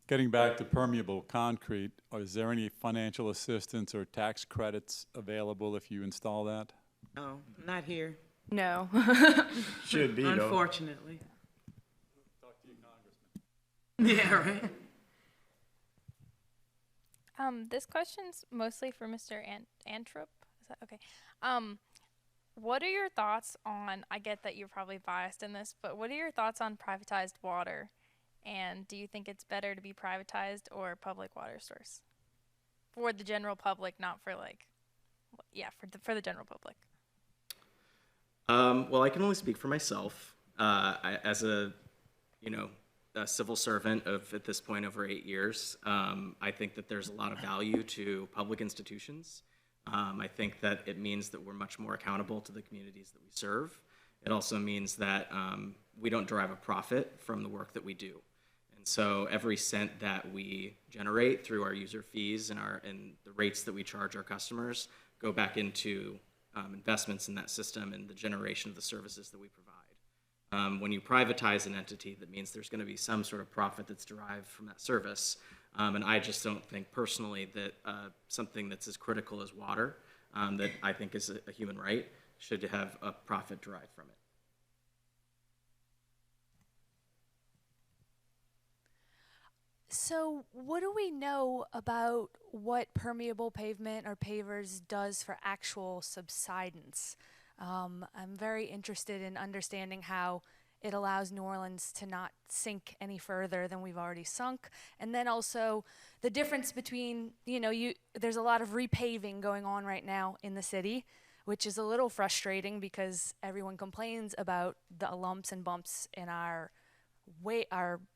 Getting back to permeable concrete, is there any financial assistance or tax credits available if you install that? No, not here. No. Should be, though. Unfortunately. Talk to your congressman. Yeah, right. This question's mostly for Mr. Anthrop. Is that okay? What are your thoughts on, I get that you're probably biased in this, but what are your thoughts on privatized water? And do you think it's better to be privatized or public water source? For the general public, not for for the general public. Well, I can only speak for myself. As a civil servant of, at this point, over 8 years, I think that there's a lot of value to public institutions. I think that it means that we're much more accountable to the communities that we serve. It also means that we don't derive a profit from the work that we do. And so every cent that we generate through our user fees and the rates that we charge our customers go back into investments in that system and the generation of the services that we provide. When you privatize an entity, that means there's going to be some sort of profit that's derived from that service. And I just don't think personally that something that's as critical as water, that I think is a human right, should have a profit derived from it. So what do we know about what permeable pavement or pavers does for actual subsidence? I'm very interested in understanding how it allows New Orleans to not sink any further than we've already sunk. And then also the difference between, there's a lot of repaving going on right now in the city, which is a little frustrating because everyone complains about the lumps and bumps in our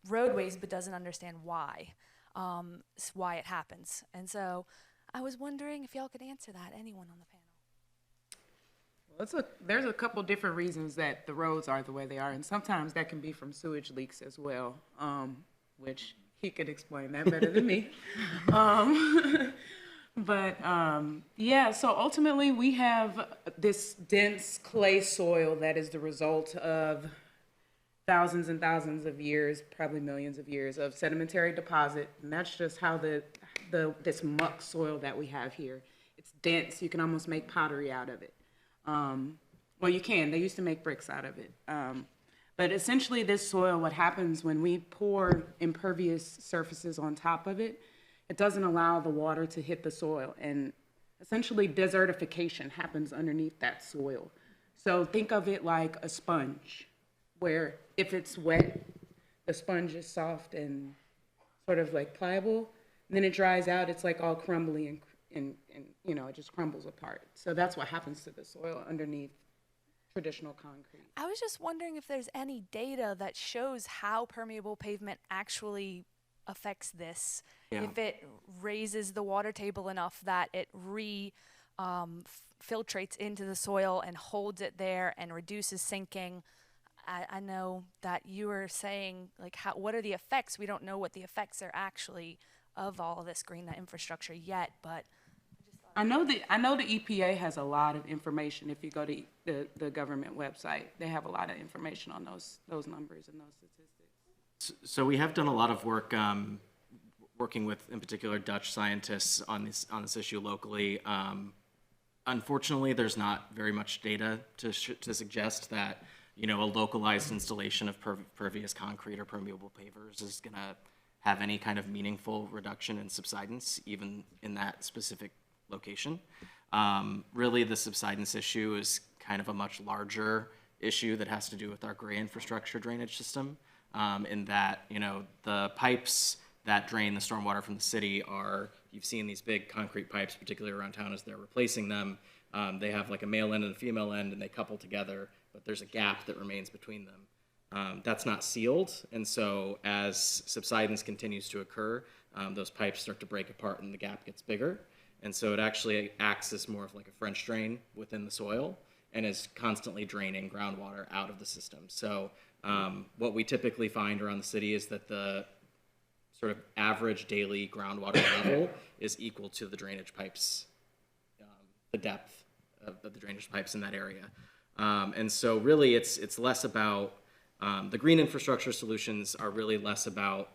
roadways, but doesn't understand why it happens. And so I was wondering if y'all could answer that, anyone on the panel. Well, there's a couple different reasons that the roads are the way they are, and sometimes that can be from sewage leaks as well, which he could explain that better than me. Yeah, so ultimately we have this dense clay soil that is the result of thousands and thousands of years, probably millions of years of sedimentary deposit, and that's just how this muck soil that we have here. It's dense. You can almost make pottery out of it. Well, you can. They used to make bricks out of it. But essentially, this soil, what happens when we pour impervious surfaces on top of it, it doesn't allow the water to hit the soil, and essentially desertification happens underneath that soil. So think of it like a sponge, where if it's wet, the sponge is soft and sort of like pliable, and then it dries out, it's like all crumbly and it just crumbles apart. So that's what happens to the soil underneath traditional concrete. I was just wondering if there's any data that shows how permeable pavement actually affects this. Yeah. If it raises the water table enough that it filtrates into the soil and holds it there and reduces sinking. I know that you were saying, like, what are the effects? We don't know what the effects are actually of all of this green infrastructure yet, but I know the EPA has a lot of information. If you go to the government website, they have a lot of information on those numbers and those statistics. So we have done a lot of work working with, in particular, Dutch scientists on this issue locally. Unfortunately, there's not very much data to suggest that a localized installation of pervious concrete or permeable pavers is going to have any kind of meaningful reduction in subsidence, even in that specific location. Really, the subsidence issue is kind of a much larger issue that has to do with our gray infrastructure drainage system, in that, the pipes that drain the stormwater from the city you've seen these big concrete pipes, particularly around town as they're replacing them. They have like a male end and a female end, and they couple together, but there's a gap that remains between them. That's not sealed, and so as subsidence continues to occur, those pipes start to break apart and the gap gets bigger. And so it actually acts as more of like a French drain within the soil and is constantly draining groundwater out of the system. So what we typically find around the city is that the sort of average daily groundwater level is equal to the drainage pipes, the depth of the drainage pipes in that area. And so really it's less about, the green infrastructure solutions are really less about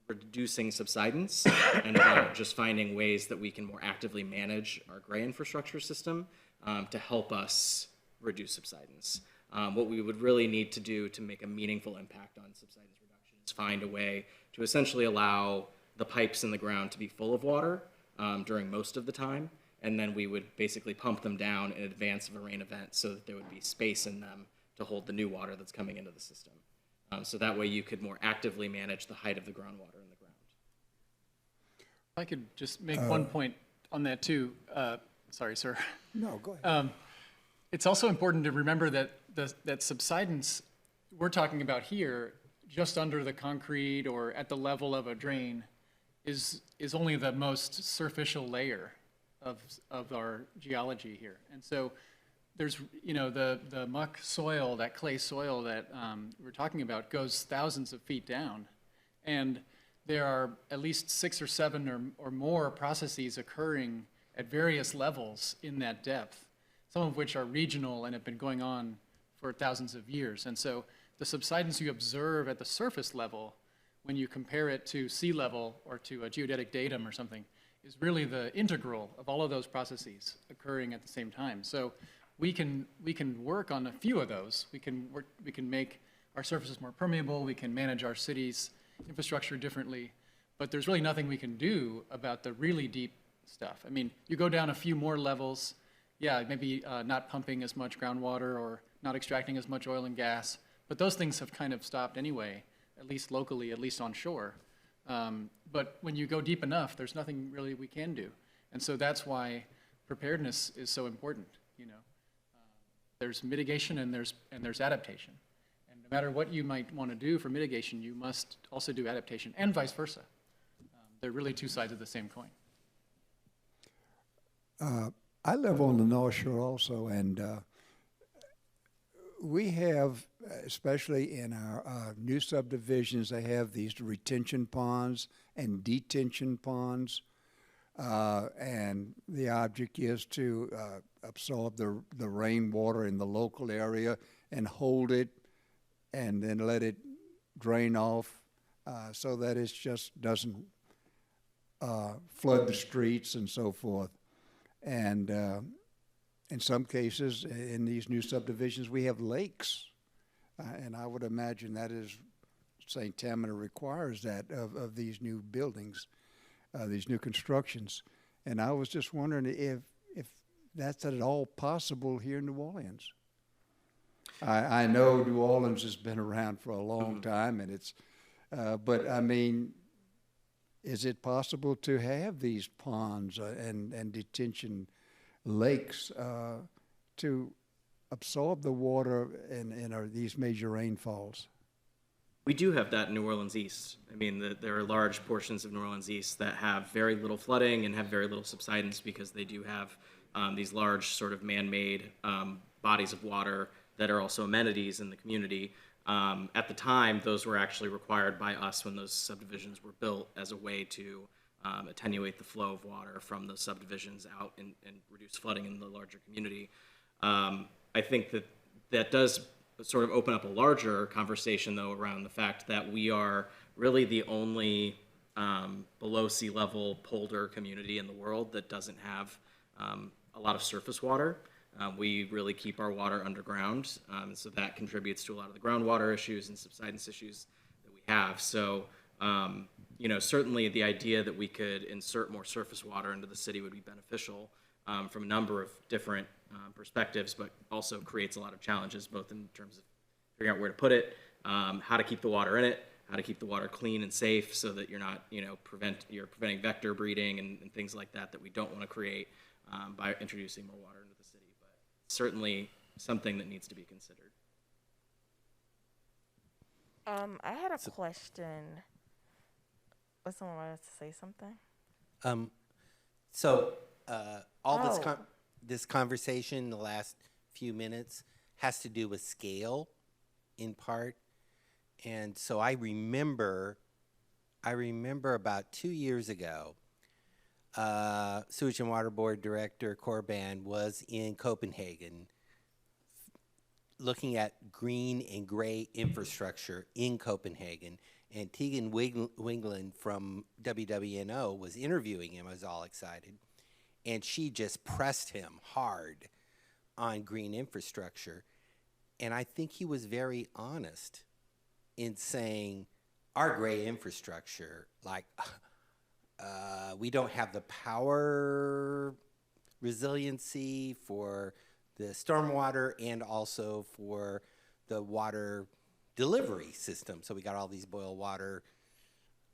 reducing subsidence and about just finding ways that we can more actively manage our gray infrastructure system to help us reduce subsidence. What we would really need to do to make a meaningful impact on subsidence reduction is find a way to essentially allow the pipes in the ground to be full of water during most of the time, and then we would basically pump them down in advance of a rain event so that there would be space in them to hold the new water that's coming into the system. So that way you could more actively manage the height of the groundwater in the ground. If I could just make one point on that too. Sorry, sir. No, go ahead. It's also important to remember that that subsidence we're talking about here, just under the concrete or at the level of a drain, is only the most superficial layer of our geology here. And so there's, the muck soil, that clay soil that we're talking about goes thousands of feet down. And there are at least 6 or 7 or more processes occurring at various levels in that depth, some of which are regional and have been going on for thousands of years. And so the subsidence you observe at the surface level, when you compare it to sea level or to a geodetic datum or something, is really the integral of all of those processes occurring at the same time. So we can work on a few of those. We can make our surfaces more permeable. We can manage our city's infrastructure differently. But there's really nothing we can do about the really deep stuff. I mean, you go down a few more levels, yeah, maybe not pumping as much groundwater or not extracting as much oil and gas. But those things have kind of stopped anyway, at least locally, at least on shore. But when you go deep enough, there's nothing really we can do. And so that's why preparedness is so important, There's mitigation and there's adaptation. And no matter what you might want to do for mitigation, you must also do adaptation, and vice versa. They're really two sides of the same coin. I live on the North Shore also, and we have, especially in our new subdivisions, they have these retention ponds and detention ponds, and the object is to absorb the rainwater in the local area and hold it and then let it drain off so that it just doesn't flood the streets and so forth. And in some cases, in these new subdivisions, we have lakes. And I would imagine that is, St. Tamina requires that of these new buildings, these new constructions. And I was just wondering if that's at all possible here in New Orleans. I know New Orleans has been around for a long time, and it's, but I mean, is it possible to have these ponds and detention lakes to absorb the water in these major rainfalls? We do have that in New Orleans East. I mean, there are large portions of New Orleans East that have very little flooding and have very little subsidence because they do have these large sort of man-made bodies of water that are also amenities in the community. At the time, those were actually required by us when those subdivisions were built as a way to attenuate the flow of water from those subdivisions out and reduce flooding in the larger community. I think that does sort of open up a larger conversation, though, around the fact that we are really the only below sea level polder community in the world that doesn't have a lot of surface water. We really keep our water underground, so that contributes to a lot of the groundwater issues and subsidence issues that we have. So, you know, certainly the idea that we could insert more surface water into the city would be beneficial from a number of different perspectives, but also creates a lot of challenges, both in terms of figuring out where to put it, how to keep the water in it, how to keep the water clean and safe so that you're not, you know, preventing vector breeding and things like that we don't want to create by introducing more water into the city. But certainly something that needs to be considered. I had a question. Was someone wanted to say something? This conversation, the last few minutes, has to do with scale, in part. And so I remember about 2 years ago, Sewage and Water Board Director Corban was in Copenhagen looking at green and gray infrastructure in Copenhagen. And Tegan Wingland from WWNO was interviewing him. I was all excited. And she just pressed him hard on green infrastructure. And I think he was very honest in saying our gray infrastructure, like, we don't have the power resiliency for the stormwater and also for the water delivery system. So we got all these boil water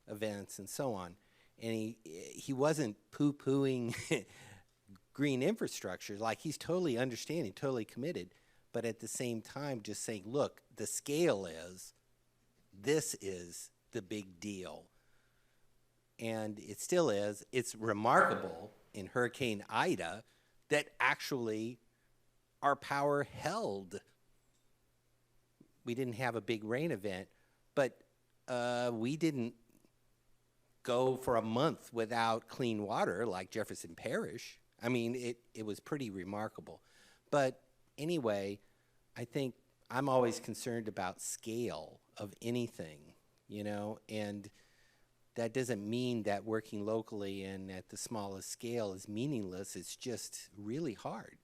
events and so on. And he wasn't poo-pooing green infrastructure. Like, he's totally understanding, totally committed, but at the same time just saying, look, the scale is, this is the big deal. And it still is. It's remarkable in Hurricane Ida that actually our power held. We didn't have a big rain event, but we didn't go for a month without clean water like Jefferson Parish. I mean, it was pretty remarkable. But anyway, I think I'm always concerned about scale of anything, you know, and that doesn't mean that working locally and at the smallest scale is meaningless. It's just really hard.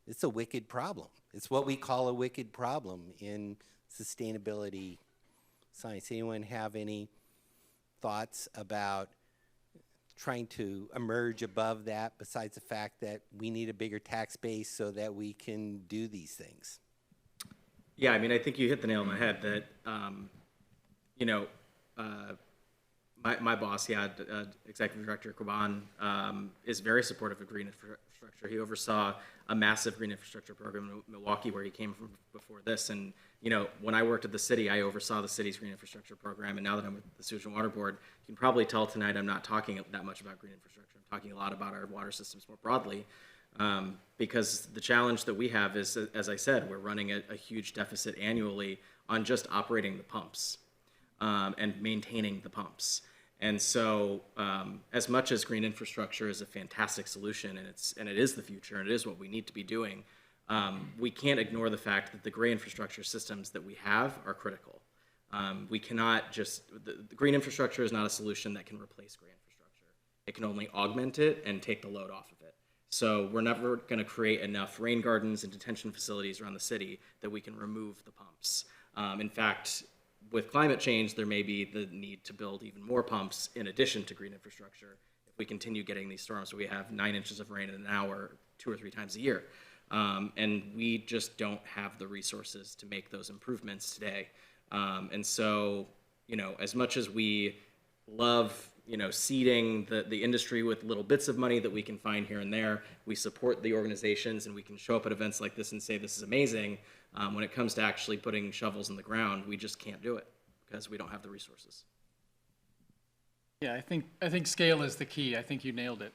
It's a wicked problem. It's what we call a wicked problem in sustainability science. Anyone have any thoughts about trying to emerge above that besides the fact that we need a bigger tax base so that we can do these things? Yeah, I mean, I think you hit the nail on the head that, you know, my boss, Executive Director Corban, is very supportive of green infrastructure. He oversaw a massive green infrastructure program in Milwaukee where he came from before this. And, you know, when I worked at the city, I oversaw the city's green infrastructure program. And now that I'm with the Sewage and Water Board, you can probably tell tonight I'm not talking that much about green infrastructure. I'm talking a lot about our water systems more broadly. Because the challenge that we have is, as I said, we're running a huge deficit annually on just operating the pumps and maintaining the pumps. And so as much as green infrastructure is a fantastic solution, and it is the future, and it is what we need to be doing, we can't ignore the fact that the gray infrastructure systems that we have are critical. We cannot just, the green infrastructure is not a solution that can replace gray infrastructure. It can only augment it and take the load off of it. So we're never going to create enough rain gardens and detention facilities around the city that we can remove the pumps. In fact, with climate change, there may be the need to build even more pumps in addition to green infrastructure if we continue getting these storms. So we have 9 inches of rain in an hour 2 or 3 times a year. And we just don't have the resources to make those improvements today. And so, you know, as much as we love, you know, seeding the industry with little bits of money that we can find here and there, we support the organizations and we can show up at events like this and say this is amazing. When it comes to actually putting shovels in the ground, we just can't do it because we don't have the resources. Yeah, I think scale is the key. I think you nailed it.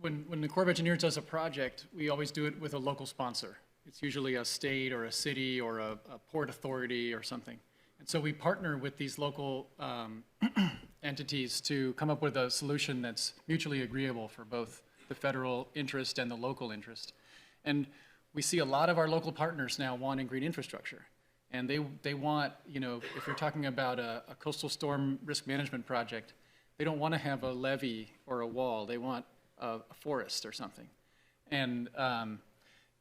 When the Corps of Engineers does a project, we always do it with a local sponsor. It's usually a state or a city or a port authority or something. And so we partner with these local entities to come up with a solution that's mutually agreeable for both the federal interest and the local interest. And we see a lot of our local partners now wanting green infrastructure. And they want, you know, if you're talking about a coastal storm risk management project, they don't want to have a levee or a wall. They want a forest or something. And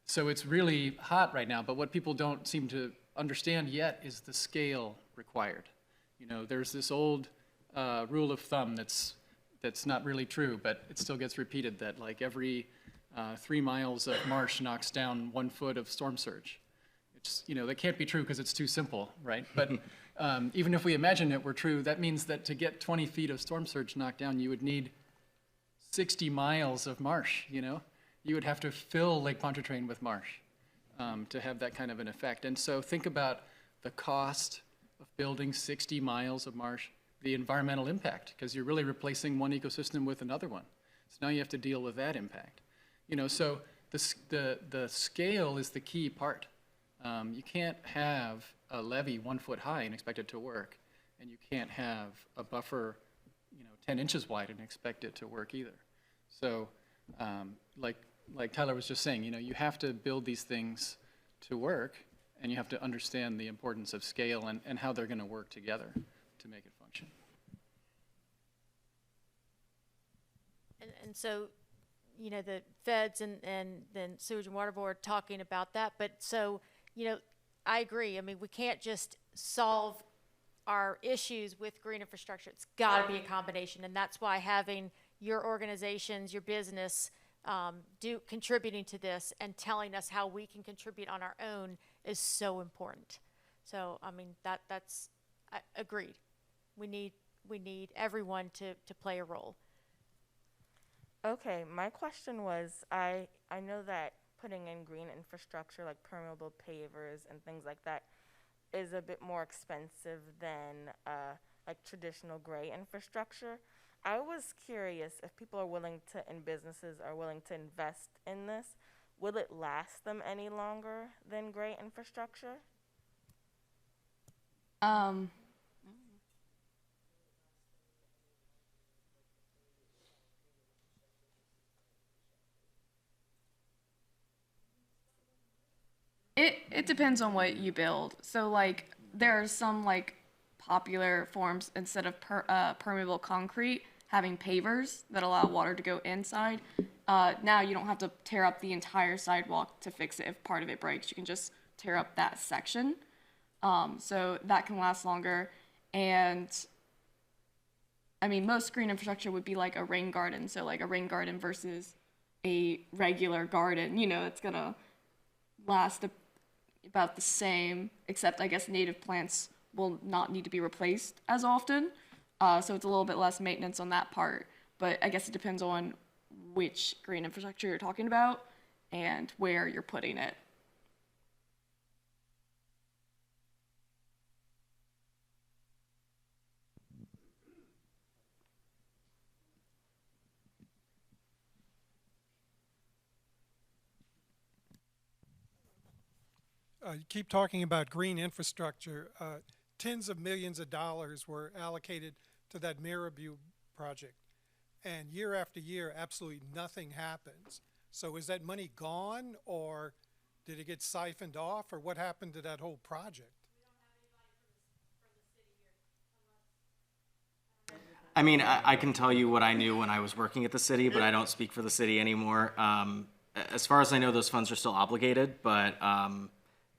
so it's really hot right now, but what people don't seem to understand yet is the scale required. You know, there's this old rule of thumb that's not really true, but it still gets repeated, that like every 3 miles of marsh knocks down 1 foot of storm surge. It's, you know, that can't be true because it's too simple, right? But even if we imagine it were true, that means that to get 20 feet of storm surge knocked down, you would need 60 miles of marsh, you know? You would have to fill Lake Pontchartrain with marsh to have that kind of an effect. And so think about the cost of building 60 miles of marsh, the environmental impact, because you're really replacing one ecosystem with another one. So now you have to deal with that impact. You know, so the scale is the key part. You can't have a levee 1 foot high and expect it to work, and you can't have a buffer, you know, 10 inches wide and expect it to work either. So, like Tyler was just saying, you know, you have to build these things to work, and you have to understand the importance of scale and how they're going to work together to make it function. And so, you know, the feds and then Sewage and Water Board talking about that, but so, you know, I agree. I mean, we can't just solve our issues with green infrastructure. It's got to be a combination, and that's why having your organizations, your business, contributing to this and telling us how we can contribute on our own is so important. So, I mean, that's agreed. We need everyone to play a role. Okay, my question was, I know that putting in green infrastructure like permeable pavers and things like that is a bit more expensive than like traditional gray infrastructure. I was curious if people are willing to, and businesses are willing to invest in this, will it last them any longer than gray infrastructure? It depends on what you build. So like there are some like popular forms, instead of permeable concrete, having pavers that allow water to go inside. Now you don't have to tear up the entire sidewalk to fix it if part of it breaks. You can just tear up that section. So that can last longer. And I mean, most green infrastructure would be like a rain garden. So like a rain garden versus a regular garden, you know, it's gonna last about the same, except I guess native plants will not need to be replaced as often. So it's a little bit less maintenance on that part. But I guess it depends on which green infrastructure you're talking about and where you're putting it. You keep talking about green infrastructure. Tens of millions of dollars were allocated to that Marabou project. And year after year, absolutely nothing happens. So is that money gone, or did it get siphoned off, or what happened to that whole project? I mean, I can tell you what I knew when I was working at the city, but I don't speak for the city anymore. As far as I know, those funds are still obligated, but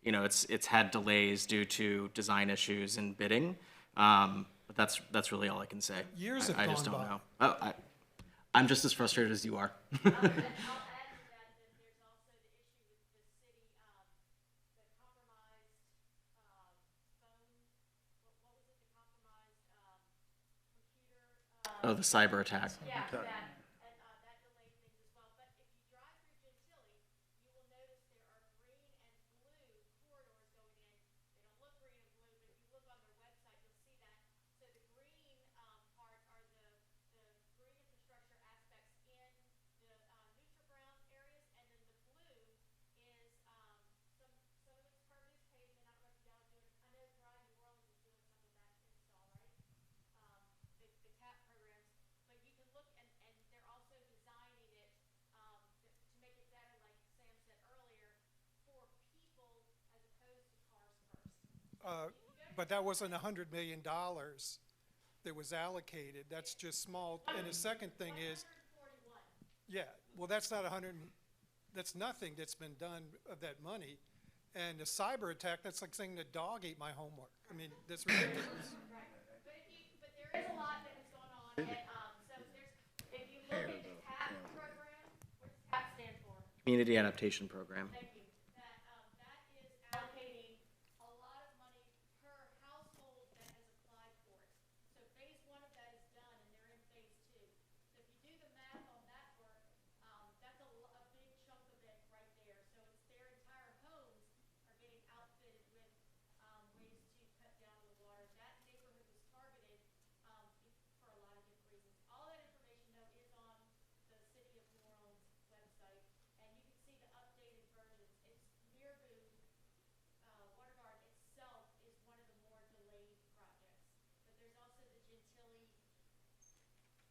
you know, it's had delays due to design issues and bidding. But that's really all I can say. Years have I just gone don't by. know. Oh, I'm just as frustrated as you are. Oh, the cyber attack. Yeah, that. But that wasn't $100 million that was allocated. That's just small. And the second thing is, yeah, well, that's not that's nothing that's been done of that money. And the cyber attack, that's like saying the dog ate my homework. I mean, that's ridiculous. Right. But there is a lot that has gone on. And, so if you look at the CAP program, what does CAP stand for? Community Adaptation Program. Thank you. That is allocating a lot of money per household that has applied for it. So phase 1 of that is done, and they're in phase 2. So if you do the math on that work, that's a big chunk of it right there. So it's their entire homes are getting outfitted with ways to cut down on the water. That neighborhood was targeted for a lot of different reasons. All that information, though, is on the City of New Orleans website, and you can see the updated versions. It's Mirabou, Water Garden itself is one of the more delayed projects, but there's also the Gentilly,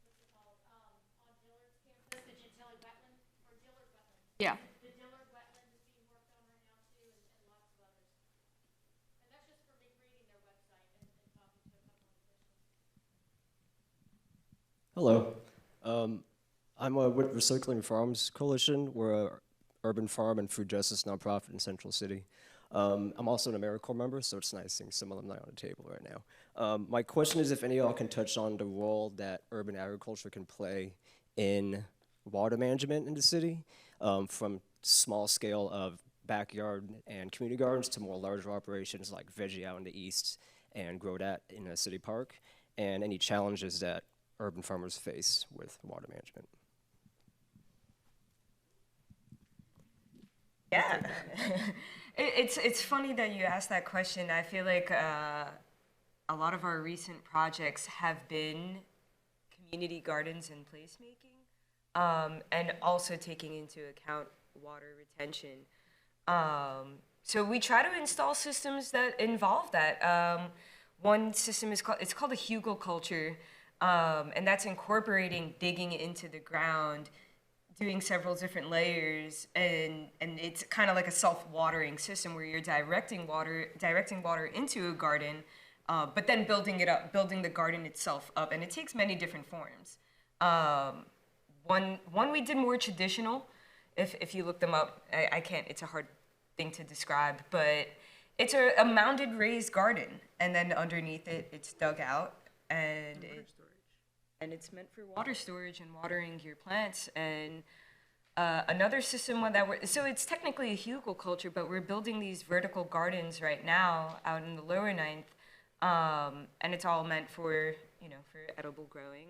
what's it called, on Dillard's campus, the Gentilly wetland, or Dillard wetland. Yeah. The Dillard wetland is being worked on right now too, and lots of others. And that's just for me reading their website and talking to a couple of officials. Hello. I'm with Recycling Farms Coalition. We're a urban farm and food justice nonprofit in Central City. I'm also an AmeriCorps member, so it's nice seeing some alumni on the table right now. My question is if any of y'all can touch on the role that urban agriculture can play in water management in the city, from small scale of backyard and community gardens to more larger operations like Veggie out in the east and Grow That in a city park, and any challenges that urban farmers face with water management. Yeah. It's funny that you asked that question. I feel like a lot of our recent projects have been community gardens and placemaking, and also taking into account water retention. So we try to install systems that involve that. One system is called a hugelculture, and that's incorporating digging into the ground, doing several different layers, and it's kind of like a self-watering system where you're directing water into a garden, but then building the garden itself up, and it takes many different forms. One we did more traditional. If you look them up, I can't. It's a hard thing to describe, but it's a mounded raised garden, and then underneath it, it's dug out, and it's meant for water storage and watering your plants. And another system so it's technically a hugelculture, but we're building these vertical gardens right now out in the lower ninth, and it's all meant for edible growing.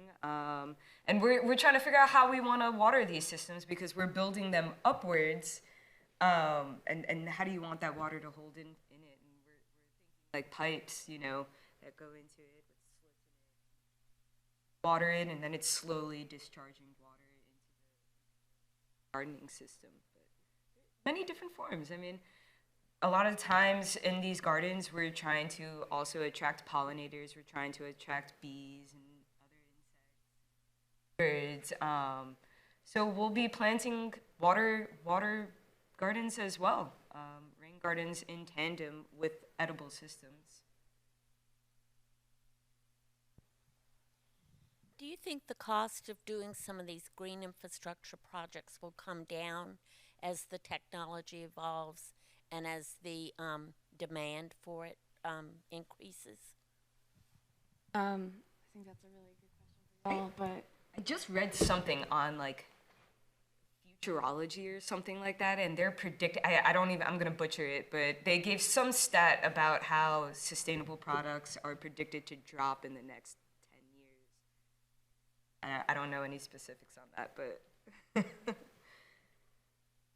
And we're trying to figure out how we want to water these systems because we're building them upwards. And how do you want that water to hold in it? And we're thinking like pipes, that go into it. Water it, and then it's slowly discharging water into the gardening system. But many different forms. I mean, a lot of times in these gardens, we're trying to also attract pollinators. We're trying to attract bees and other insects, birds. So we'll be planting water gardens as well, rain gardens in tandem with edible systems. Do you think the cost of doing some of these green infrastructure projects will come down as the technology evolves and as the demand for it increases? I think that's a really good question for y'all, but I just read something on like Futurology or something like that, and they're I'm gonna butcher it, but they gave some stat about how sustainable products are predicted to drop in the next 10 years. I don't know any specifics on that, but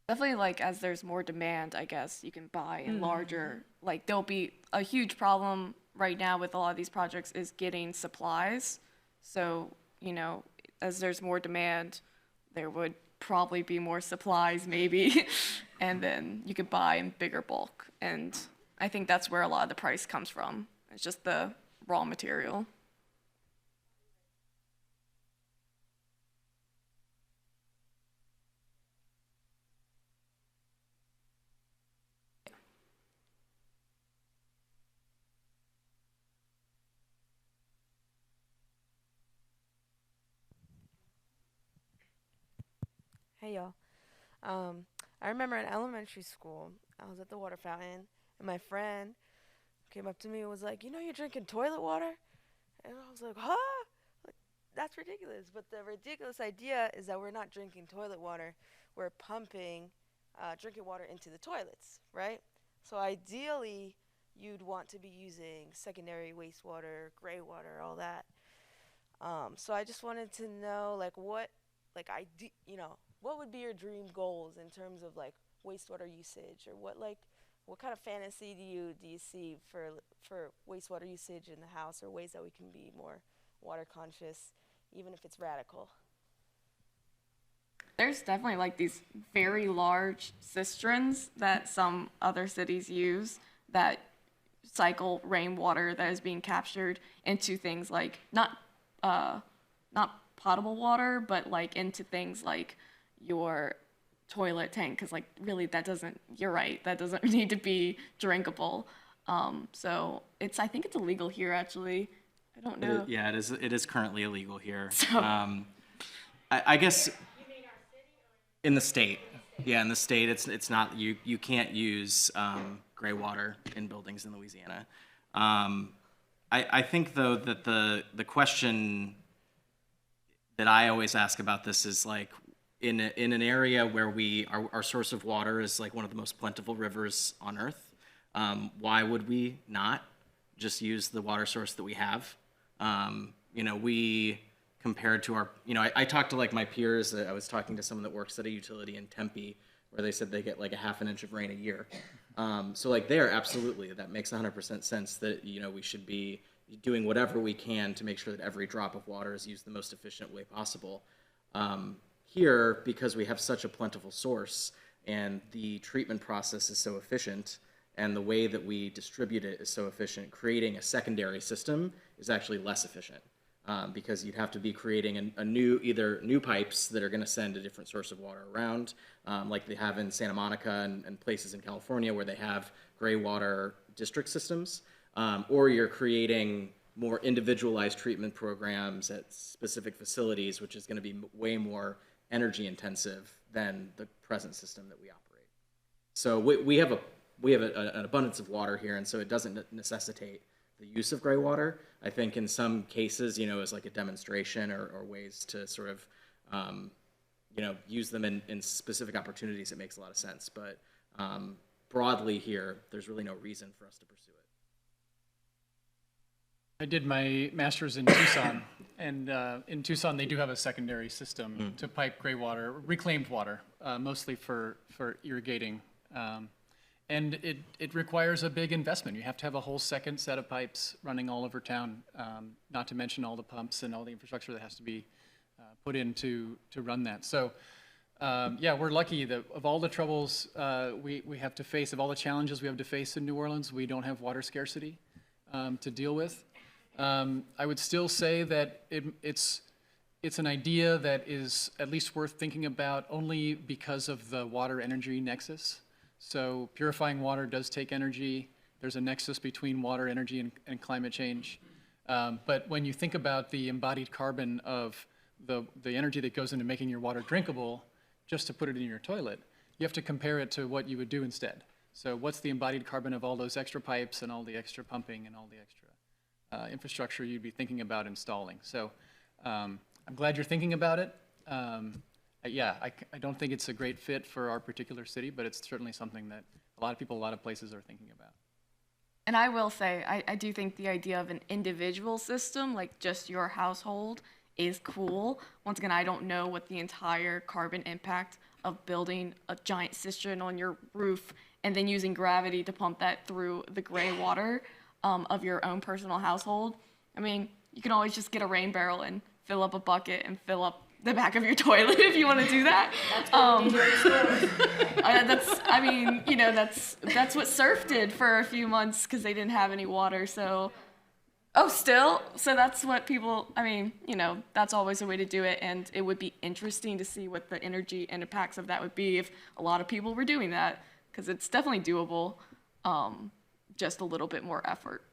definitely, like, as there's more demand, I guess you can buy in larger, like, there'll be a huge problem right now with a lot of these projects is getting supplies. So, as there's more demand, there would probably be more supplies maybe, and then you could buy in bigger bulk. And I think that's where a lot of the price comes from. It's just the raw material. Hey y'all. I remember in elementary school, I was at the water fountain, and my friend came up to me and was like, "You know, you're drinking toilet water?" And I was like, "Huh? Like, that's ridiculous." But the ridiculous idea is that we're not drinking toilet water; we're pumping drinking water into the toilets, right? So ideally, you'd want to be using secondary wastewater, gray water, all that. So I just wanted to know, like, what would be your dream goals in terms of like wastewater usage, or what kind of fantasy do you see for wastewater usage in the house, or ways that we can be more water conscious, even if it's radical? There's definitely like these very large cisterns that some other cities use that cycle rainwater that is being captured into things like not potable water, but like into things like your toilet tank, because like really you're right, that doesn't need to be drinkable. So I think it's illegal here actually. I don't know. It is currently illegal here. So, I guess in the state, in the state, it's not, you can't use gray water in buildings in Louisiana. I think though that the question that I always ask about this is like, in an area where our source of water is like one of the most plentiful rivers on earth, why would we not just use the water source that we have? We compared to our, I talked to like my peers. I was talking to someone that works at a utility in Tempe, where they said they get like a half an inch of rain a year. So like there, absolutely, that makes 100% sense that, we should be doing whatever we can to make sure that every drop of water is used the most efficient way possible. Here, because we have such a plentiful source and the treatment process is so efficient and the way that we distribute it is so efficient, creating a secondary system is actually less efficient, because you'd have to be creating either new pipes that are going to send a different source of water around, like they have in Santa Monica and places in California where they have gray water district systems, or you're creating more individualized treatment programs at specific facilities, which is going to be way more energy intensive than the present system that we operate. So we have an abundance of water here, and so it doesn't necessitate the use of gray water. I think in some cases, as like a demonstration or ways to sort of, use them in specific opportunities, it makes a lot of sense. But broadly here, there's really no reason for us to pursue it. I did my master's in Tucson, and in Tucson they do have a secondary system to pipe gray water, reclaimed water, mostly for irrigating. And it requires a big investment. You have to have a whole second set of pipes running all over town, not to mention all the pumps and all the infrastructure that has to be put in to run that. So we're lucky that of all the troubles we have to face, of all the challenges we have to face in New Orleans, we don't have water scarcity to deal with. I would still say that it's an idea that is at least worth thinking about only because of the water-energy nexus. So purifying water does take energy. There's a nexus between water, energy, and climate change. But when you think about the embodied carbon of the energy that goes into making your water drinkable, just to put it in your toilet, you have to compare it to what you would do instead. So what's the embodied carbon of all those extra pipes and all the extra pumping and all the extra infrastructure you'd be thinking about installing? So I'm glad you're thinking about it. I don't think it's a great fit for our particular city, but it's certainly something that a lot of people, a lot of places are thinking about. And I will say, I do think the idea of an individual system, like just your household, is cool. Once again, I don't know what the entire carbon impact of building a giant cistern on your roof and then using gravity to pump that through the gray water of your own personal household. I mean, you can always just get a rain barrel and fill up a bucket and fill up the back of your toilet if you want to do that. That's what surf did for a few months because they didn't have any water. So that's what people, that's always a way to do it. And it would be interesting to see what the energy and impacts of that would be if a lot of people were doing that, because it's definitely doable, just a little bit more effort.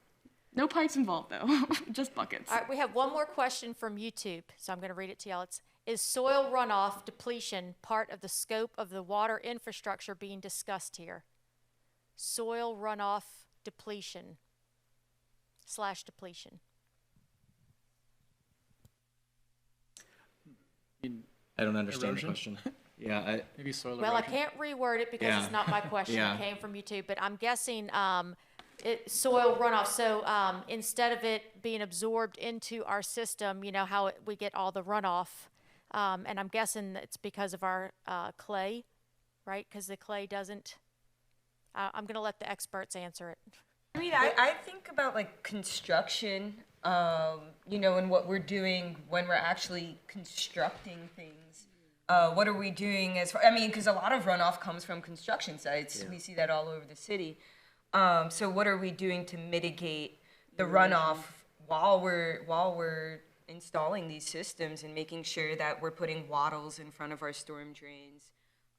No pipes involved though, just buckets. All right, we have one more question from YouTube, so I'm going to read it to y'all. Is soil runoff depletion part of the scope of the water infrastructure being discussed here? Soil runoff depletion / depletion. I don't understand Erosion? the question. Yeah, Maybe soil Well, I erosion? can't reword it because Yeah. it's not my question. Yeah. It came from YouTube, but I'm guessing soil runoff. So instead of it being absorbed into our system, you know how we get all the runoff, and I'm guessing it's because of our clay, right? Because the clay doesn't. I'm going to let the experts answer it. I mean, I think about like construction, you know, and what we're doing when we're actually constructing things. What are we doing as far, I mean, because a lot of runoff comes from construction sites. Yeah. We see that all over the city. So what are we doing to mitigate the runoff while we're installing these systems and making sure that we're putting wattles in front of our storm drains,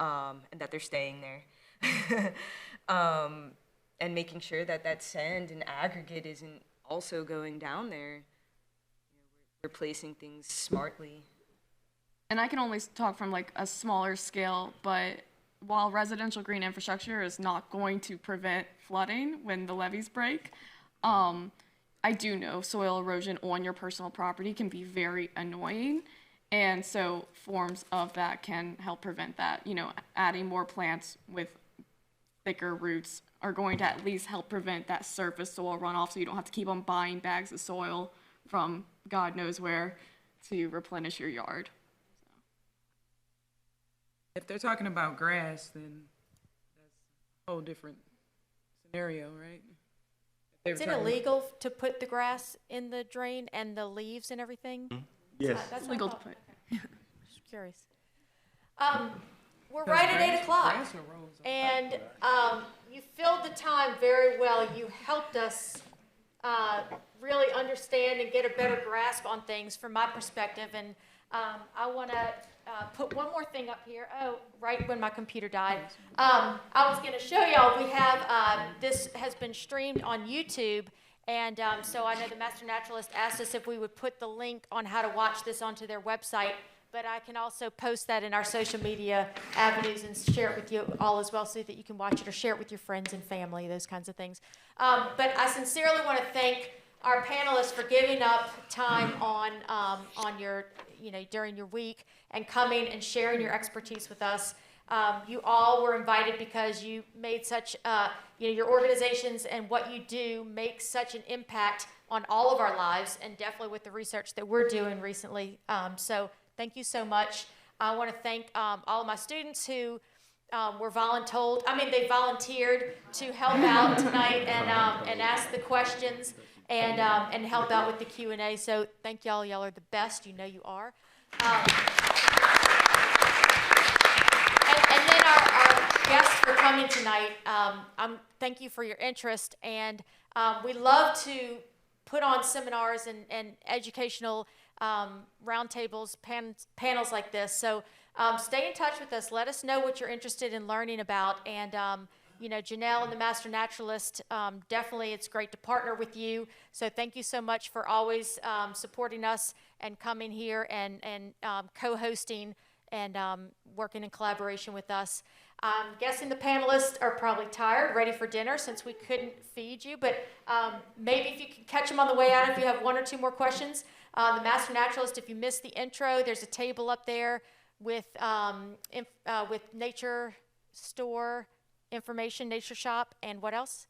and that they're staying there. And making sure that that sand and aggregate isn't also going down there. You know, we're replacing things smartly. And I can only talk from like a smaller scale, but while residential green infrastructure is not going to prevent flooding when the levees break, I do know soil erosion on your personal property can be very annoying. And so forms of that can help prevent that. You know, adding more plants with thicker roots are going to at least help prevent that surface soil runoff, so you don't have to keep on buying bags of soil from God knows where to replenish your yard. If they're talking about grass, then that's a whole different scenario, right? Is it illegal to put the grass in the drain and the leaves and everything? Yes. That's legal what I to thought. put. Just curious. We're right at 8 o'clock, and you filled the time very well. You helped us really understand and get a better grasp on things from my perspective, and I want to put one more thing up here. Oh, right when my computer died. I was going to show y'all, we have, this has been streamed on YouTube, and so I know the Master Naturalist asked us if we would put the link on how to watch this onto their website, but I can also post that in our social media avenues and share it with you all as well so that you can watch it or share it with your friends and family, those kinds of things. But I sincerely want to thank our panelists for giving up time on your, you know, during your week and coming and sharing your expertise with us. You all were invited because you made such, you know, your organizations and what you do makes such an impact on all of our lives, and definitely with the research that we're doing recently. So thank you so much. I want to thank all of my students who were they volunteered to help out tonight and ask the questions and help out with the Q&A. So thank y'all. Y'all are the best. You know you are. And then our guests for coming tonight. Thank you for your interest. And we love to put on seminars and educational roundtables, panels like this. So stay in touch with us. Let us know what you're interested in learning about. And, you know, Janelle and the Master Naturalist, definitely it's great to partner with you. So thank you so much for always supporting us and coming here and co-hosting and working in collaboration with us. I'm guessing the panelists are probably tired, ready for dinner since we couldn't feed you, but maybe if you can catch them on the way out if you have one or two more questions. The Master Naturalist, if you missed the intro, there's a table up there with nature store information, nature shop, and what else?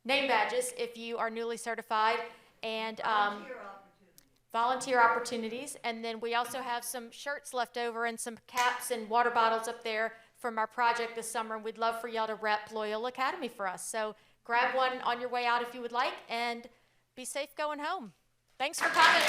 Name badges if you are newly certified, and volunteer opportunities. And then we also have some shirts left over and some caps and water bottles up there from our project this summer, and we'd love for y'all to rep Loyola Academy for us. So grab one on your way out if you would like, and be safe going home. Thanks for coming.